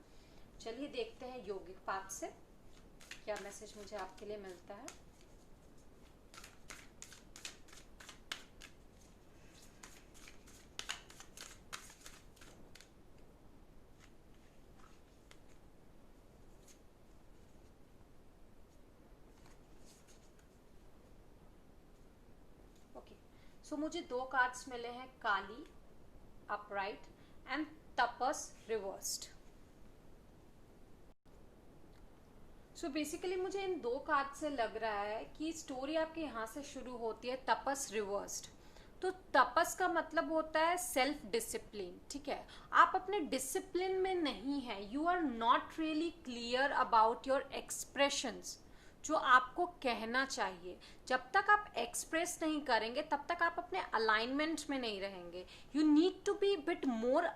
चलिए देखते हैं योगिक पाथ से क्या मैसेज मुझे आपके लिए मिलता है। सो मुझे 2 कार्ड्स मिले हैं, Kali upright and Tapas reversed. So basically मुझे इन 2 कार्ड से लग रहा है कि स्टोरी आपके यहाँ से शुरू होती है, तपस रिवर्स्ड। तो तपस का मतलब होता है सेल्फ डिसिप्लिन। ठीक है, आप अपने डिसिप्लिन में नहीं है, you are not really clear about your expressions, जो आपको कहना चाहिए। जब तक आप एक्सप्रेस नहीं करेंगे तब तक आप अपने अलाइनमेंट में नहीं रहेंगे। You need to be bit more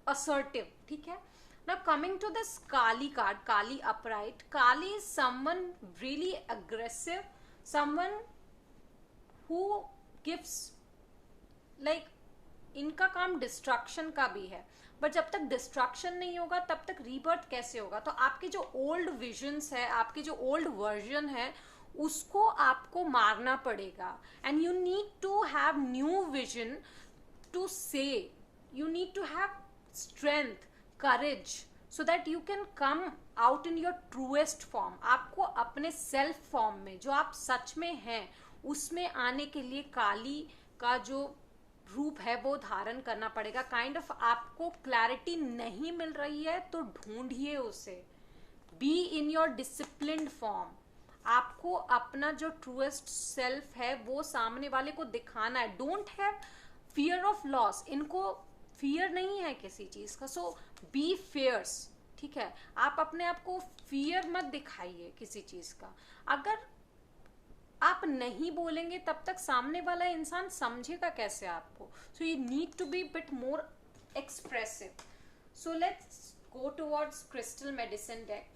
assertive. ठीक है, now coming to this Kali card, Kali upright, Kali is someone really aggressive, someone who gives, like, इनका काम डिस्ट्रक्शन का भी है, बट जब तक डिस्ट्रक्शन नहीं होगा तब तक रीबर्थ कैसे होगा। तो आपके जो ओल्ड विजन्स है, आपके जो ओल्ड वर्जन है, उसको आपको मारना पड़ेगा। And you need to have new vision to say, you need to have strength, courage, so that you can come out in your truest form. आपको अपने सेल्फ फॉर्म में, जो आप सच में हैं, उसमें आने के लिए काली का जो रूप है वो धारण करना पड़ेगा। काइंड ऑफ आपको क्लैरिटी नहीं मिल रही है तो ढूंढिए उसे। B in your disciplined form. आपको अपना जो ट्रूएस्ट सेल्फ है वो सामने वाले को दिखाना है। Don't have fear of loss. इनको फियर नहीं है किसी चीज का, सो बी फियर्स। ठीक है, आप अपने आप को फियर मत दिखाइए किसी चीज का। अगर आप नहीं बोलेंगे तब तक सामने वाला इंसान समझेगा कैसे आपको। So you need to be bit more expressive. So let's go towards crystal medicine deck,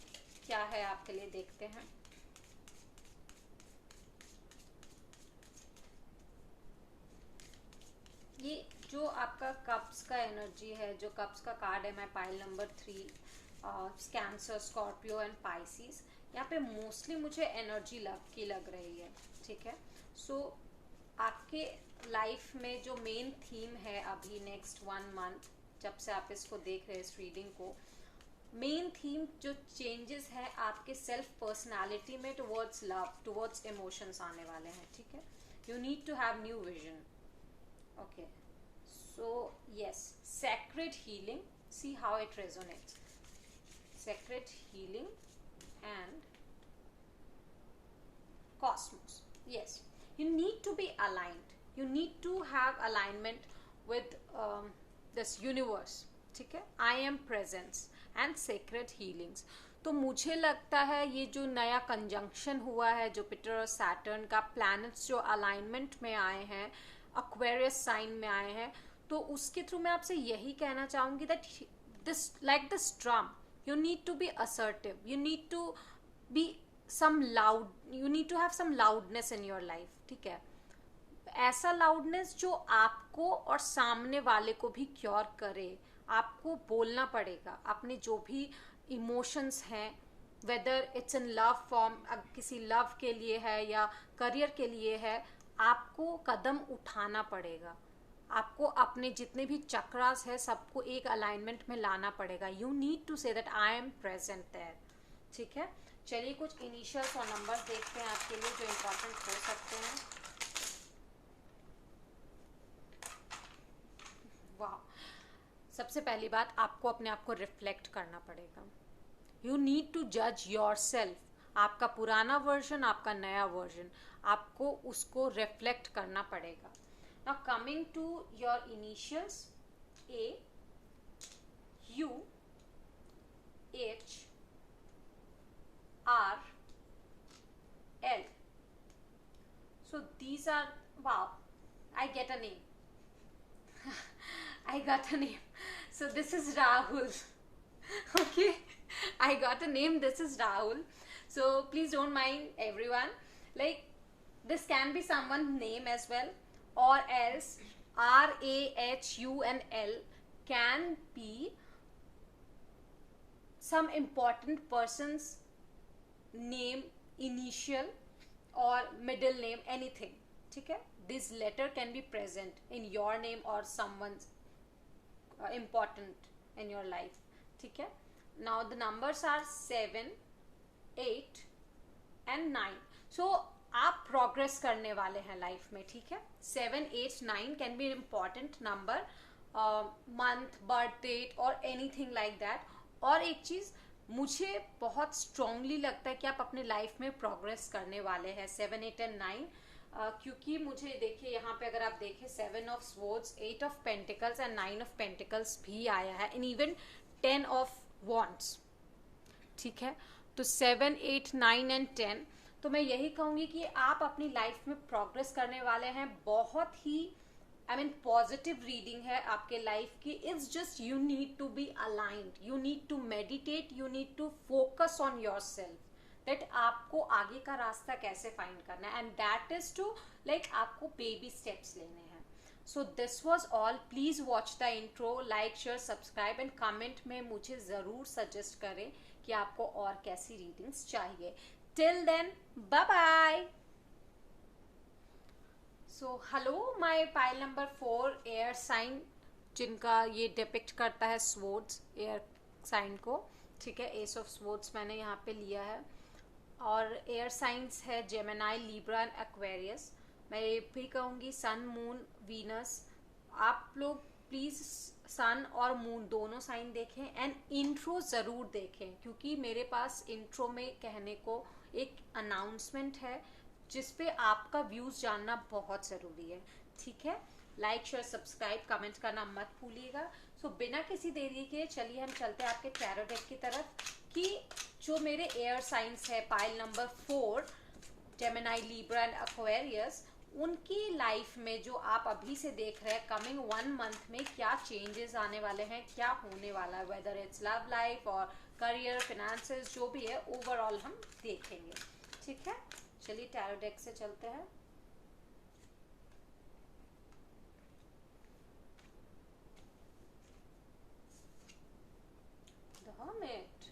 क्या है आपके लिए देखते हैं। ये जो आपका कप्स का एनर्जी है, जो कप्स का कार्ड है, मैं pile number 3, cancer, Scorpio and Pisces, यहाँ पे मोस्टली मुझे एनर्जी लव की लग रही है, ठीक है। सो आपके लाइफ में जो मेन थीम है अभी नेक्स्ट 1 मंथ, जब से आप इसको देख रहे हैं इस रीडिंग को, मेन थीम जो चेंजेस है आपके सेल्फ पर्सनालिटी में टुवर्ड्स लव, टुवर्ड्स इमोशंस आने वाले हैं, ठीक है। You need to have new vision, okay. So yes, sacred healing, see how it resonates. Sacred healing and cosmos, yes, you need to be aligned, you need to have alignment with this universe, ठीक है। I am presence and sacred healings। तो मुझे लगता है ये जो नया conjunction हुआ है जुपिटर और सैटर्न का, प्लैनेट्स जो अलाइनमेंट में आए हैं, एक्वेरियस साइन में आए हैं, तो उसके थ्रू मैं आपसे यही कहना चाहूँगी that this, like this drum, you need to be assertive, you need to be some loud, you need to have some loudness in your life, ठीक है। ऐसा loudness जो आपको और सामने वाले को भी क्योर करे। आपको बोलना पड़ेगा अपने जो भी इमोशंस हैं, whether it's in love form, किसी लव के लिए है या करियर के लिए है, आपको कदम उठाना पड़ेगा। आपको अपने जितने भी चक्रास है सबको एक अलाइनमेंट में लाना पड़ेगा। You need to say that I am present there, ठीक है। चलिए कुछ इनिशियल्स और नंबर्स देखते हैं आपके लिए जो इम्पोर्टेंट हो सकते हैं। वाह, सबसे पहली बात, आपको अपने आप को रिफ्लेक्ट करना पड़ेगा। यू नीड टू जज योर सेल्फ, आपका पुराना वर्जन, आपका नया वर्जन, आपको उसको रिफ्लेक्ट करना पड़ेगा। Now coming to your initials, A, U, H, R, L. So these are, wow, I get a name. I got a name. So this is Rahul. Okay, I got a name. This is Rahul. So please don't mind everyone. Like, this can be someone's name as well, or else R, A, H, U and L can be some important person's name, initial or middle name, anything, ठीक है। This letter can be present in your name or someone's important in your life, ठीक है। Now the numbers are 7, 8 and 9. So आप progress करने वाले हैं life में, ठीक है। 7, 8, 9 can be important number, month, birth date और एनीथिंग लाइक दैट। और एक चीज़ मुझे बहुत स्ट्रांगली लगता है कि आप अपने लाइफ में प्रोग्रेस करने वाले हैं 7, 8 एंड 9, क्योंकि मुझे देखिए यहाँ पे अगर आप देखें 7 of swords, 8 of pentacles and 9 of pentacles भी आया है, एंड इवन 10 ऑफ वॉन्ड्स, ठीक है। तो 7, 8, 9 एंड 10, तो मैं यही कहूँगी कि आप अपनी लाइफ में प्रोग्रेस करने वाले हैं। बहुत ही पॉजिटिव रीडिंग है आपके लाइफ की। It's just you need to be aligned, you need to meditate, you need to focus on your self, that आपको आगे का रास्ता कैसे फाइंड करना है, and that is to like आपको बेबी स्टेप्स लेने हैं। So this was all. Please watch the intro, like, share, subscribe and comment में मुझे ज़रूर सजेस्ट करें कि आपको और कैसी रीडिंग्स चाहिए। Till then, bye bye. So hello my pile number 4 air sign, जिनका ये डिपिक्ट करता है स्वर्ड्स, एयर साइन को, ठीक है। एस ऑफ स्वर्ड्स मैंने यहाँ पे लिया है, और एयर साइंस है जेमिनी, लिब्रा एंड एक्वेरियस। मैं ये भी कहूँगी सन, मून, वीनस। आप लोग प्लीज़ सन और मून दोनों साइन देखें एंड इंट्रो ज़रूर देखें, क्योंकि मेरे पास इंट्रो में कहने को एक अनाउंसमेंट है जिस पे आपका व्यूज़ जानना बहुत ज़रूरी है, ठीक है। लाइक, शेयर, सब्सक्राइब, कमेंट करना मत भूलिएगा। सो बिना किसी देरी के चलिए हम चलते हैं आपके टैरो डेक की तरफ, कि जो मेरे एयर साइंस है pile number 4, Gemini, Libra and Aquarius, उनकी लाइफ में जो आप अभी से देख रहे हैं कमिंग 1 मंथ में क्या चेंजेस आने वाले हैं, क्या होने वाला है, वेदर इट्स लव लाइफ और करियर, फिनेंसेस, जो भी है ओवरऑल हम देखेंगे, ठीक है। चलिए टैरो डेक से चलते हैं। The hermit,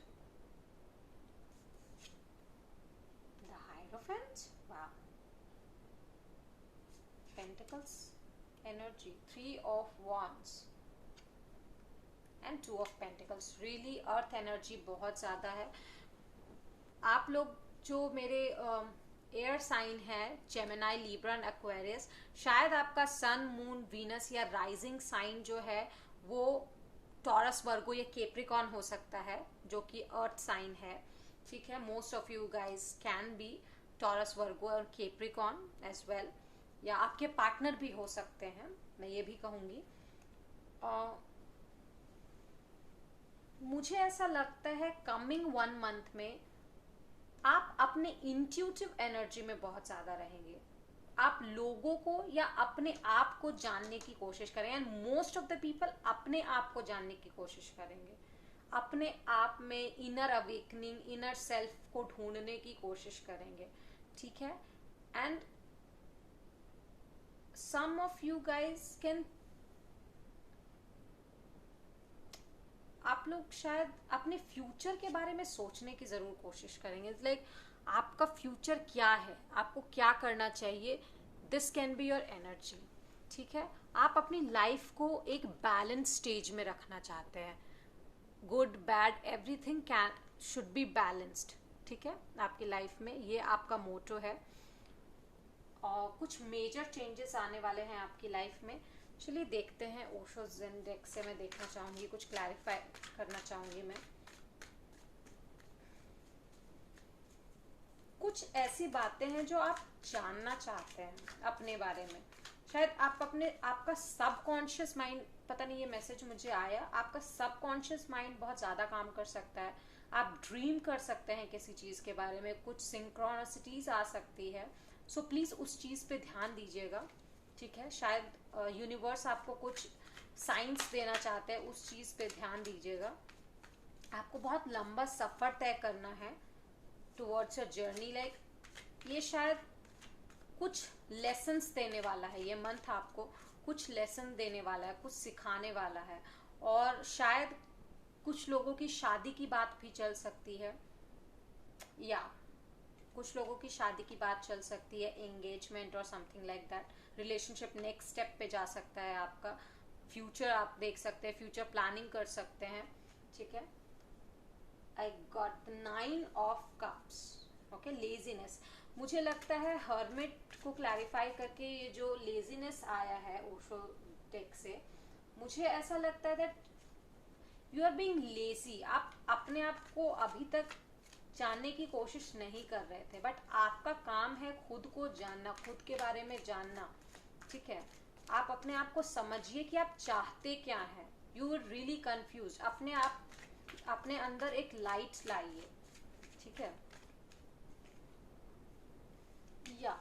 pentacles energy, 3 of wands and 2 of pentacles. Really earth energy बहुत ज़्यादा है। आप लोग जो मेरे एयर साइन है, जेमिनाई, लिब्रा एंड एक्वेरियस, शायद आपका सन, मून, वीनस या राइजिंग साइन जो है वो टॉरस, वर्गो या कैप्रिकॉर्न हो सकता है, जो कि अर्थ साइन है। ठीक है, most of you guys can be Taurus, Virgo और कैप्रिकॉर्न एज वेल, या आपके पार्टनर भी हो सकते हैं, मैं ये भी कहूँगी। मुझे ऐसा लगता है कमिंग 1 मंथ में आप अपने इंट्यूटिव एनर्जी में बहुत ज़्यादा रहेंगे। आप लोगों को या अपने आप को जानने की कोशिश करेंगे, and most of the people अपने आप को जानने की कोशिश करेंगे, अपने आप में इनर अवेकनिंग, इनर सेल्फ को ढूंढने की कोशिश करेंगे। ठीक है, and some of you guys can, आप लोग शायद अपने फ्यूचर के बारे में सोचने की ज़रूर कोशिश करेंगे। लाइक आपका फ्यूचर क्या है, आपको क्या करना चाहिए, this can be your energy. ठीक है, आप अपनी लाइफ को एक बैलेंस स्टेज में रखना चाहते हैं। Good bad everything can should be balanced. ठीक है, आपकी लाइफ में ये आपका मोटो है, और कुछ मेजर चेंजेस आने वाले हैं आपकी लाइफ में। चलिए देखते हैं, ओशो ज़ेन डेक से मैं देखना चाहूँगी, कुछ क्लैरिफाई करना चाहूँगी मैं। कुछ ऐसी बातें हैं जो आप जानना चाहते हैं अपने बारे में। शायद आप अपने, आपका सबकॉन्शियस माइंड, पता नहीं ये मैसेज मुझे आया, आपका सबकॉन्शियस माइंड बहुत ज़्यादा काम कर सकता है। आप ड्रीम कर सकते हैं किसी चीज़ के बारे में, कुछ सिंक्रोनिसिटीज आ सकती है। सो प्लीज़ उस चीज़ पे ध्यान दीजिएगा। ठीक है, शायद यूनिवर्स आपको कुछ साइंस देना चाहते हैं, उस चीज़ पे ध्यान दीजिएगा। आपको बहुत लंबा सफ़र तय करना है टुवर्ड्स अ जर्नी। लाइक ये शायद कुछ लेसन्स देने वाला है, ये मंथ आपको कुछ लेसन देने वाला है, कुछ सिखाने वाला है। और शायद कुछ लोगों की शादी की बात भी चल सकती है, या कुछ लोगों की शादी की बात चल सकती है, एंगेजमेंट और something like that. Relationship next step पे जा सकता है आपका। फ्यूचर आप देख सकते हैं, फ्यूचर प्लानिंग कर सकते हैं। ठीक है, I got 9 of cups. Okay, laziness, मुझे लगता है हर्मिट को क्लैरिफाई करके ये जो लेजीनेस आया है ओशो डेक से, मुझे ऐसा लगता है that you are being lazy. आप अपने आप को अभी तक जानने की कोशिश नहीं कर रहे थे, बट आपका काम है खुद को जानना, खुद के बारे में जानना। ठीक है, आप अपने आप को समझिए कि आप चाहते क्या हैं। You are really confuse. अपने अंदर एक लाइट लाइए। ठीक है, या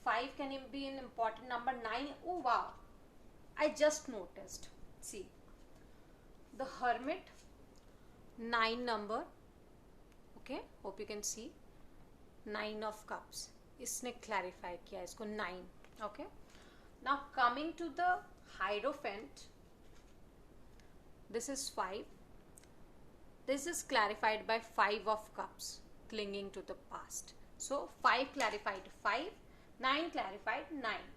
5 can be an important number. 9, oh wow, I just noticed, see the hermit, 9 number, okay, hope you can see 9 of cups, इसने क्लैरिफाई किया इसको 9. okay, now coming to the hierophant, this is 5. This is clarified by 5 of cups, clinging to the past. So 5 clarified 5, 9 clarified 9.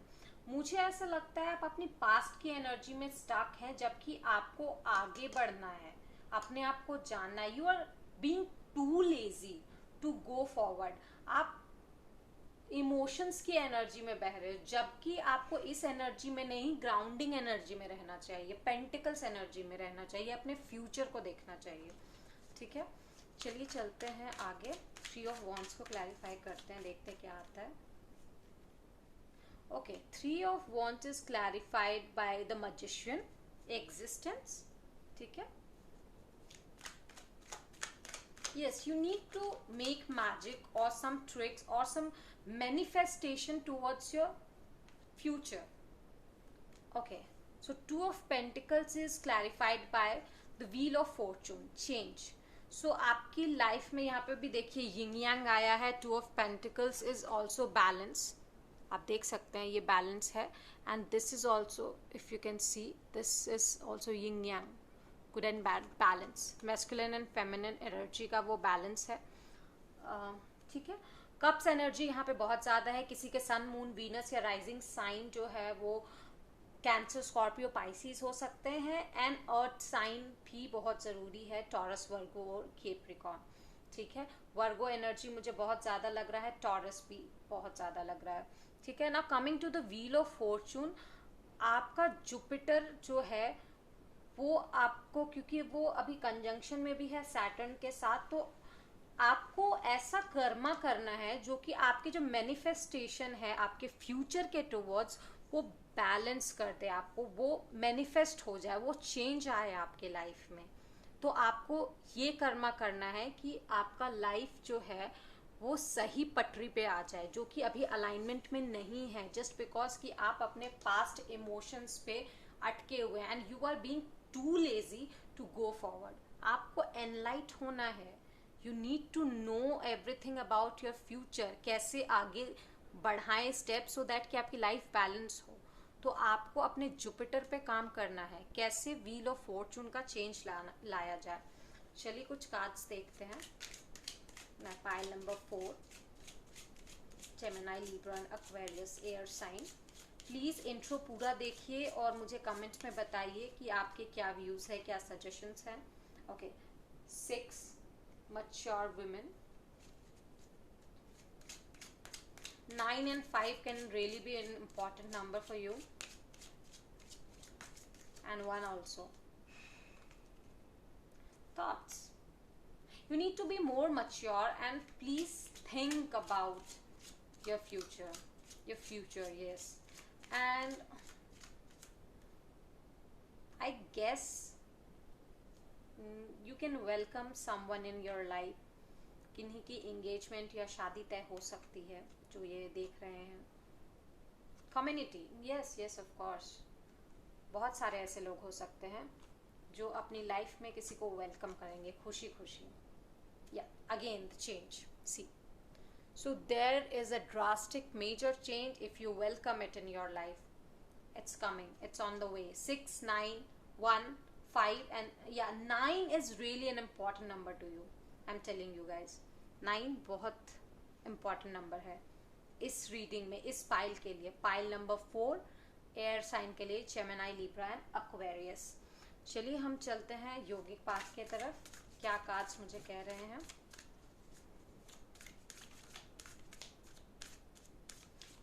मुझे ऐसा लगता है आप अपनी past की एनर्जी में स्टक हैं, जबकि आपको आगे बढ़ना है, अपने आप को जानना है। You are being too lazy to go forward. आप इमोशंस की एनर्जी में बह रहे हो, जबकि आपको इस एनर्जी में नहीं, ग्राउंडिंग एनर्जी में रहना चाहिए, पेंटिकल्स एनर्जी में रहना चाहिए, अपने फ्यूचर को देखना चाहिए। ठीक है, चलिए चलते हैं आगे, 3 ऑफ वॉन्ड्स को क्लैरिफाई करते हैं, देखते हैं क्या आता है। Okay, 3 of wands is clarified by the magician, existence. ठीक है, yes, you need to make magic or some tricks or some manifestation towards your future. Okay, so 2 of Pentacles is clarified by the Wheel of Fortune, change. So आपकी life में यहाँ पे भी देखिए Ying यांग आया है। 2 of Pentacles is also balance, आप देख सकते हैं ये बैलेंस है, and this is also, if you can see, this is also Ying Yang, good and bad balance, masculine and feminine energy का वो बैलेंस है। ठीक है, कप्स एनर्जी यहाँ पे बहुत ज़्यादा है, किसी के सन मून वीनस या राइजिंग साइन जो है वो कैंसर स्कॉर्पियो पाइसिस हो सकते हैं, एंड अर्थ साइन भी बहुत ज़रूरी है, टॉरस वर्गो और कैप्रिकॉर्न। ठीक है, वर्गो एनर्जी मुझे बहुत ज़्यादा लग रहा है, टॉरस भी बहुत ज़्यादा लग रहा है। ठीक है ना, coming to the wheel of fortune, आपका जुपिटर जो है वो आपको, क्योंकि वो अभी कंजंक्शन में भी है सैटर्न के साथ, तो आपको ऐसा कर्मा करना है जो कि आपके जो मैनिफेस्टेशन है आपके फ्यूचर के टुवर्ड्स वो बैलेंस कर दे, आपको वो मैनिफेस्ट हो जाए, वो चेंज आए आपके लाइफ में। तो आपको ये कर्मा करना है कि आपका लाइफ जो है वो सही पटरी पे आ जाए, जो कि अभी अलाइनमेंट में नहीं है, जस्ट बिकॉज कि आप अपने पास्ट इमोशंस पे अटके हुए हैं and you are being too lazy to go forward. आपको एनलाइट होना है, you need to know everything about your future, कैसे आगे बढ़ाएं स्टेप सो दैट कि आपकी लाइफ बैलेंस हो। तो आपको अपने जुपिटर पे काम करना है, कैसे व्हील ऑफ फॉर्चून का चेंज लाया जाए। चलिए कुछ कार्ड्स देखते हैं। मैं pile number 4, Gemini, Libra and Aquarius air sign. Please intro पूरा देखिए और मुझे कमेंट में बताइए कि आपके क्या व्यूज़ है, क्या सजेशंस हैं। Okay, 6 mature women, 9 and 5 can really be an important number for you, and 1 also. Thoughts, you need to be more mature and please think about your future, yes. And I guess you can welcome someone in your life, किन्हीं की engagement या शादी तय हो सकती है जो ये देख रहे हैं। कम्युनिटी, यस ऑफ कोर्स, बहुत सारे ऐसे लोग हो सकते हैं जो अपनी लाइफ में किसी को वेलकम करेंगे खुशी खुशी। या again the change, see, so there is a drastic major change if you welcome it in your life. It's coming, it's on the way. 6, 9, 1, 5 and yeah, 9 is really an important number to you. I'm telling you guys, 9 बहुत important number है इस reading में, इस pile के लिए। Pile number 4 air sign के लिए, Gemini, Libra and Aquarius. चलिए हम चलते हैं योगिक पाथ के तरफ, क्या कार्ड्स मुझे कह रहे हैं।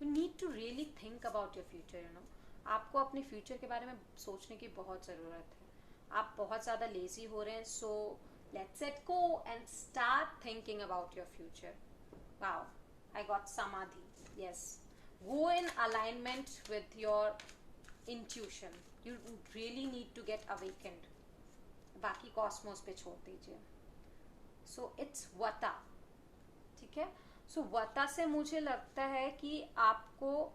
You need to really think about your future, you know. आपको अपने फ्यूचर के बारे में सोचने की बहुत ज़रूरत है। आप बहुत ज़्यादा लेजी हो रहे हैं, so let's it go and start thinking about your future. Wow, I got samadhi, yes. Go in alignment with your intuition, you really need to get awakened, बाकी कॉस्मोस पे छोड़ दीजिए। सो इट्स वता, ठीक है। सो वता से मुझे लगता है कि आपको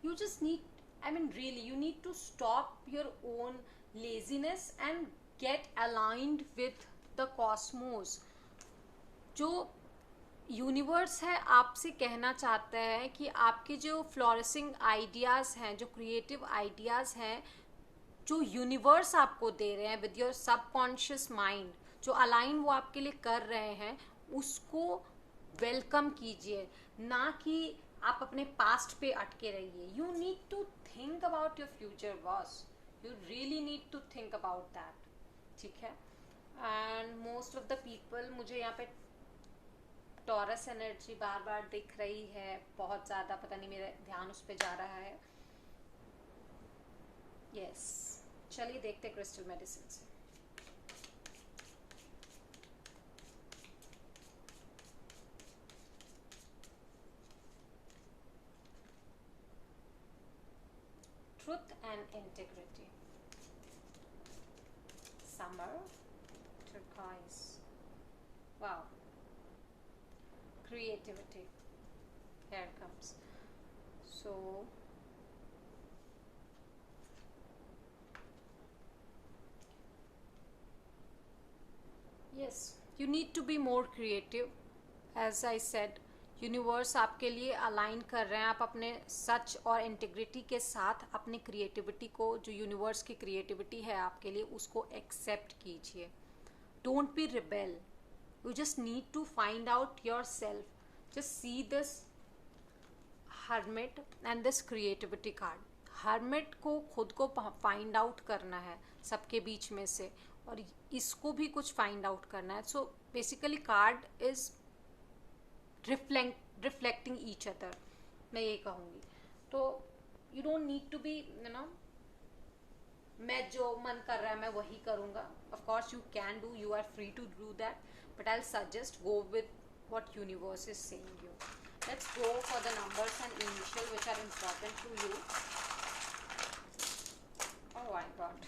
you just need, I mean really, you need to stop your own laziness and get aligned with the cosmos. जो यूनिवर्स है आपसे कहना चाहता है कि आपके जो फ्लोरिसिंग आइडियाज़ हैं, जो क्रिएटिव आइडियाज़ हैं, जो यूनिवर्स आपको दे रहे हैं विद योर सबकॉन्शियस माइंड, जो अलाइन वो आपके लिए कर रहे हैं, उसको वेलकम कीजिए, ना कि आप अपने पास्ट पे अटके रहिए। You need to think about your future boss, you really need to think about that, ठीक है। And most of the people, मुझे यहाँ पे टॉरस एनर्जी बार बार दिख रही है बहुत ज़्यादा, पता नहीं मेरा ध्यान उस पर जा रहा है। यस, चलिए देखते क्रिस्टल मेडिसिन से। Truth and integrity. Summer, turquoise. Wow. Creativity. Here it comes. So, yes, you need to be more creative. As I said, universe आपके लिए अलाइन कर रहे हैं, आप अपने सच और इंटीग्रिटी के साथ अपनी क्रिएटिविटी को, जो यूनिवर्स की क्रिएटिविटी है आपके लिए, उसको एक्सेप्ट कीजिए। Don't be rebel, You just need to find out yourself. Just see this hermit and this creativity card. hermit को खुद को फाइंड आउट करना है सबके बीच में से, और इसको भी कुछ फाइंड आउट करना है. So basically card is reflecting each other, मैं ये कहूँगी. तो you don't need to be मैं जो मन कर रहा है मैं वही करूँगा. Of course you can do, you are free to do that, but I suggest go with what universe is saying you. Let's go for the numbers and initial which are important to you. Oh my god.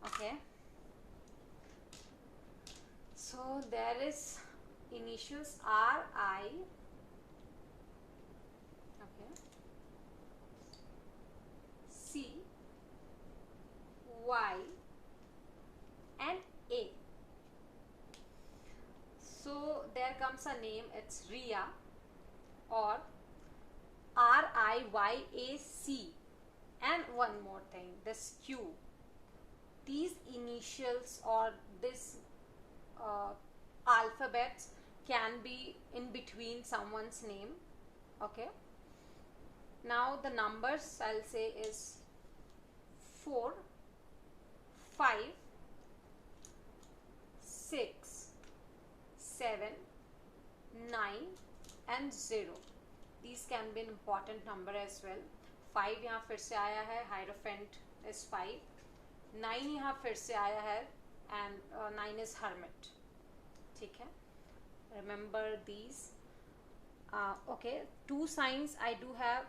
Okay, so there is initials R, I, okay, C, Y and A. So there comes a name, it's Riya, or RIYAC. And one more thing, this Q. These initials or this alphabets can be in between someone's name. Okay. Now the numbers I'll say is 4, 5, 6, 7, 9 and 0. These can be an important number as well. 5 यहाँ फिर से आया है, Hierophant is 5. 9 यहाँ फिर से आया है and 9 is Hermit. ठीक है, remember these. Okay, 2 signs I do have.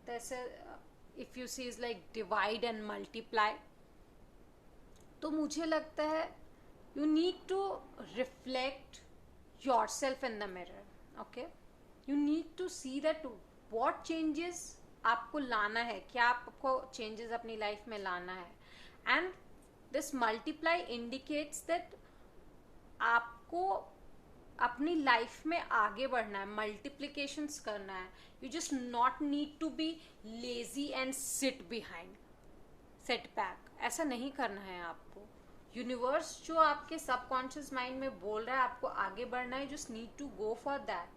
There's a if you see is like divide and multiply. तो मुझे लगता है you need to reflect yourself in the mirror. Okay, you need to see that what changes आपको लाना है, क्या आपको changes अपनी लाइफ में लाना है. and this multiply indicates that आपको अपनी लाइफ में आगे बढ़ना है, मल्टीप्लिकेशंस करना है. you just not need to be lazy and sit behind, sit back. ऐसा नहीं करना है आपको. यूनिवर्स जो आपके सबकॉन्शियस माइंड में बोल रहा है आपको आगे बढ़ना है, just need to go for that.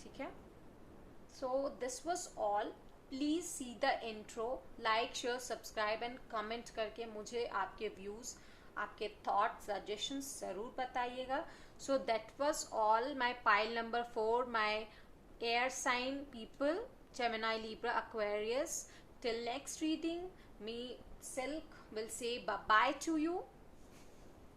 ठीक है, so this was all. Please see the intro, like share subscribe and comment करके मुझे आपके व्यूज, आपके थॉट सजेशंस जरूर बताइएगा. So that was all my pile number 4, my air sign people, Gemini, Libra, Aquarius. Till next reading, me Silk will say bye bye to you.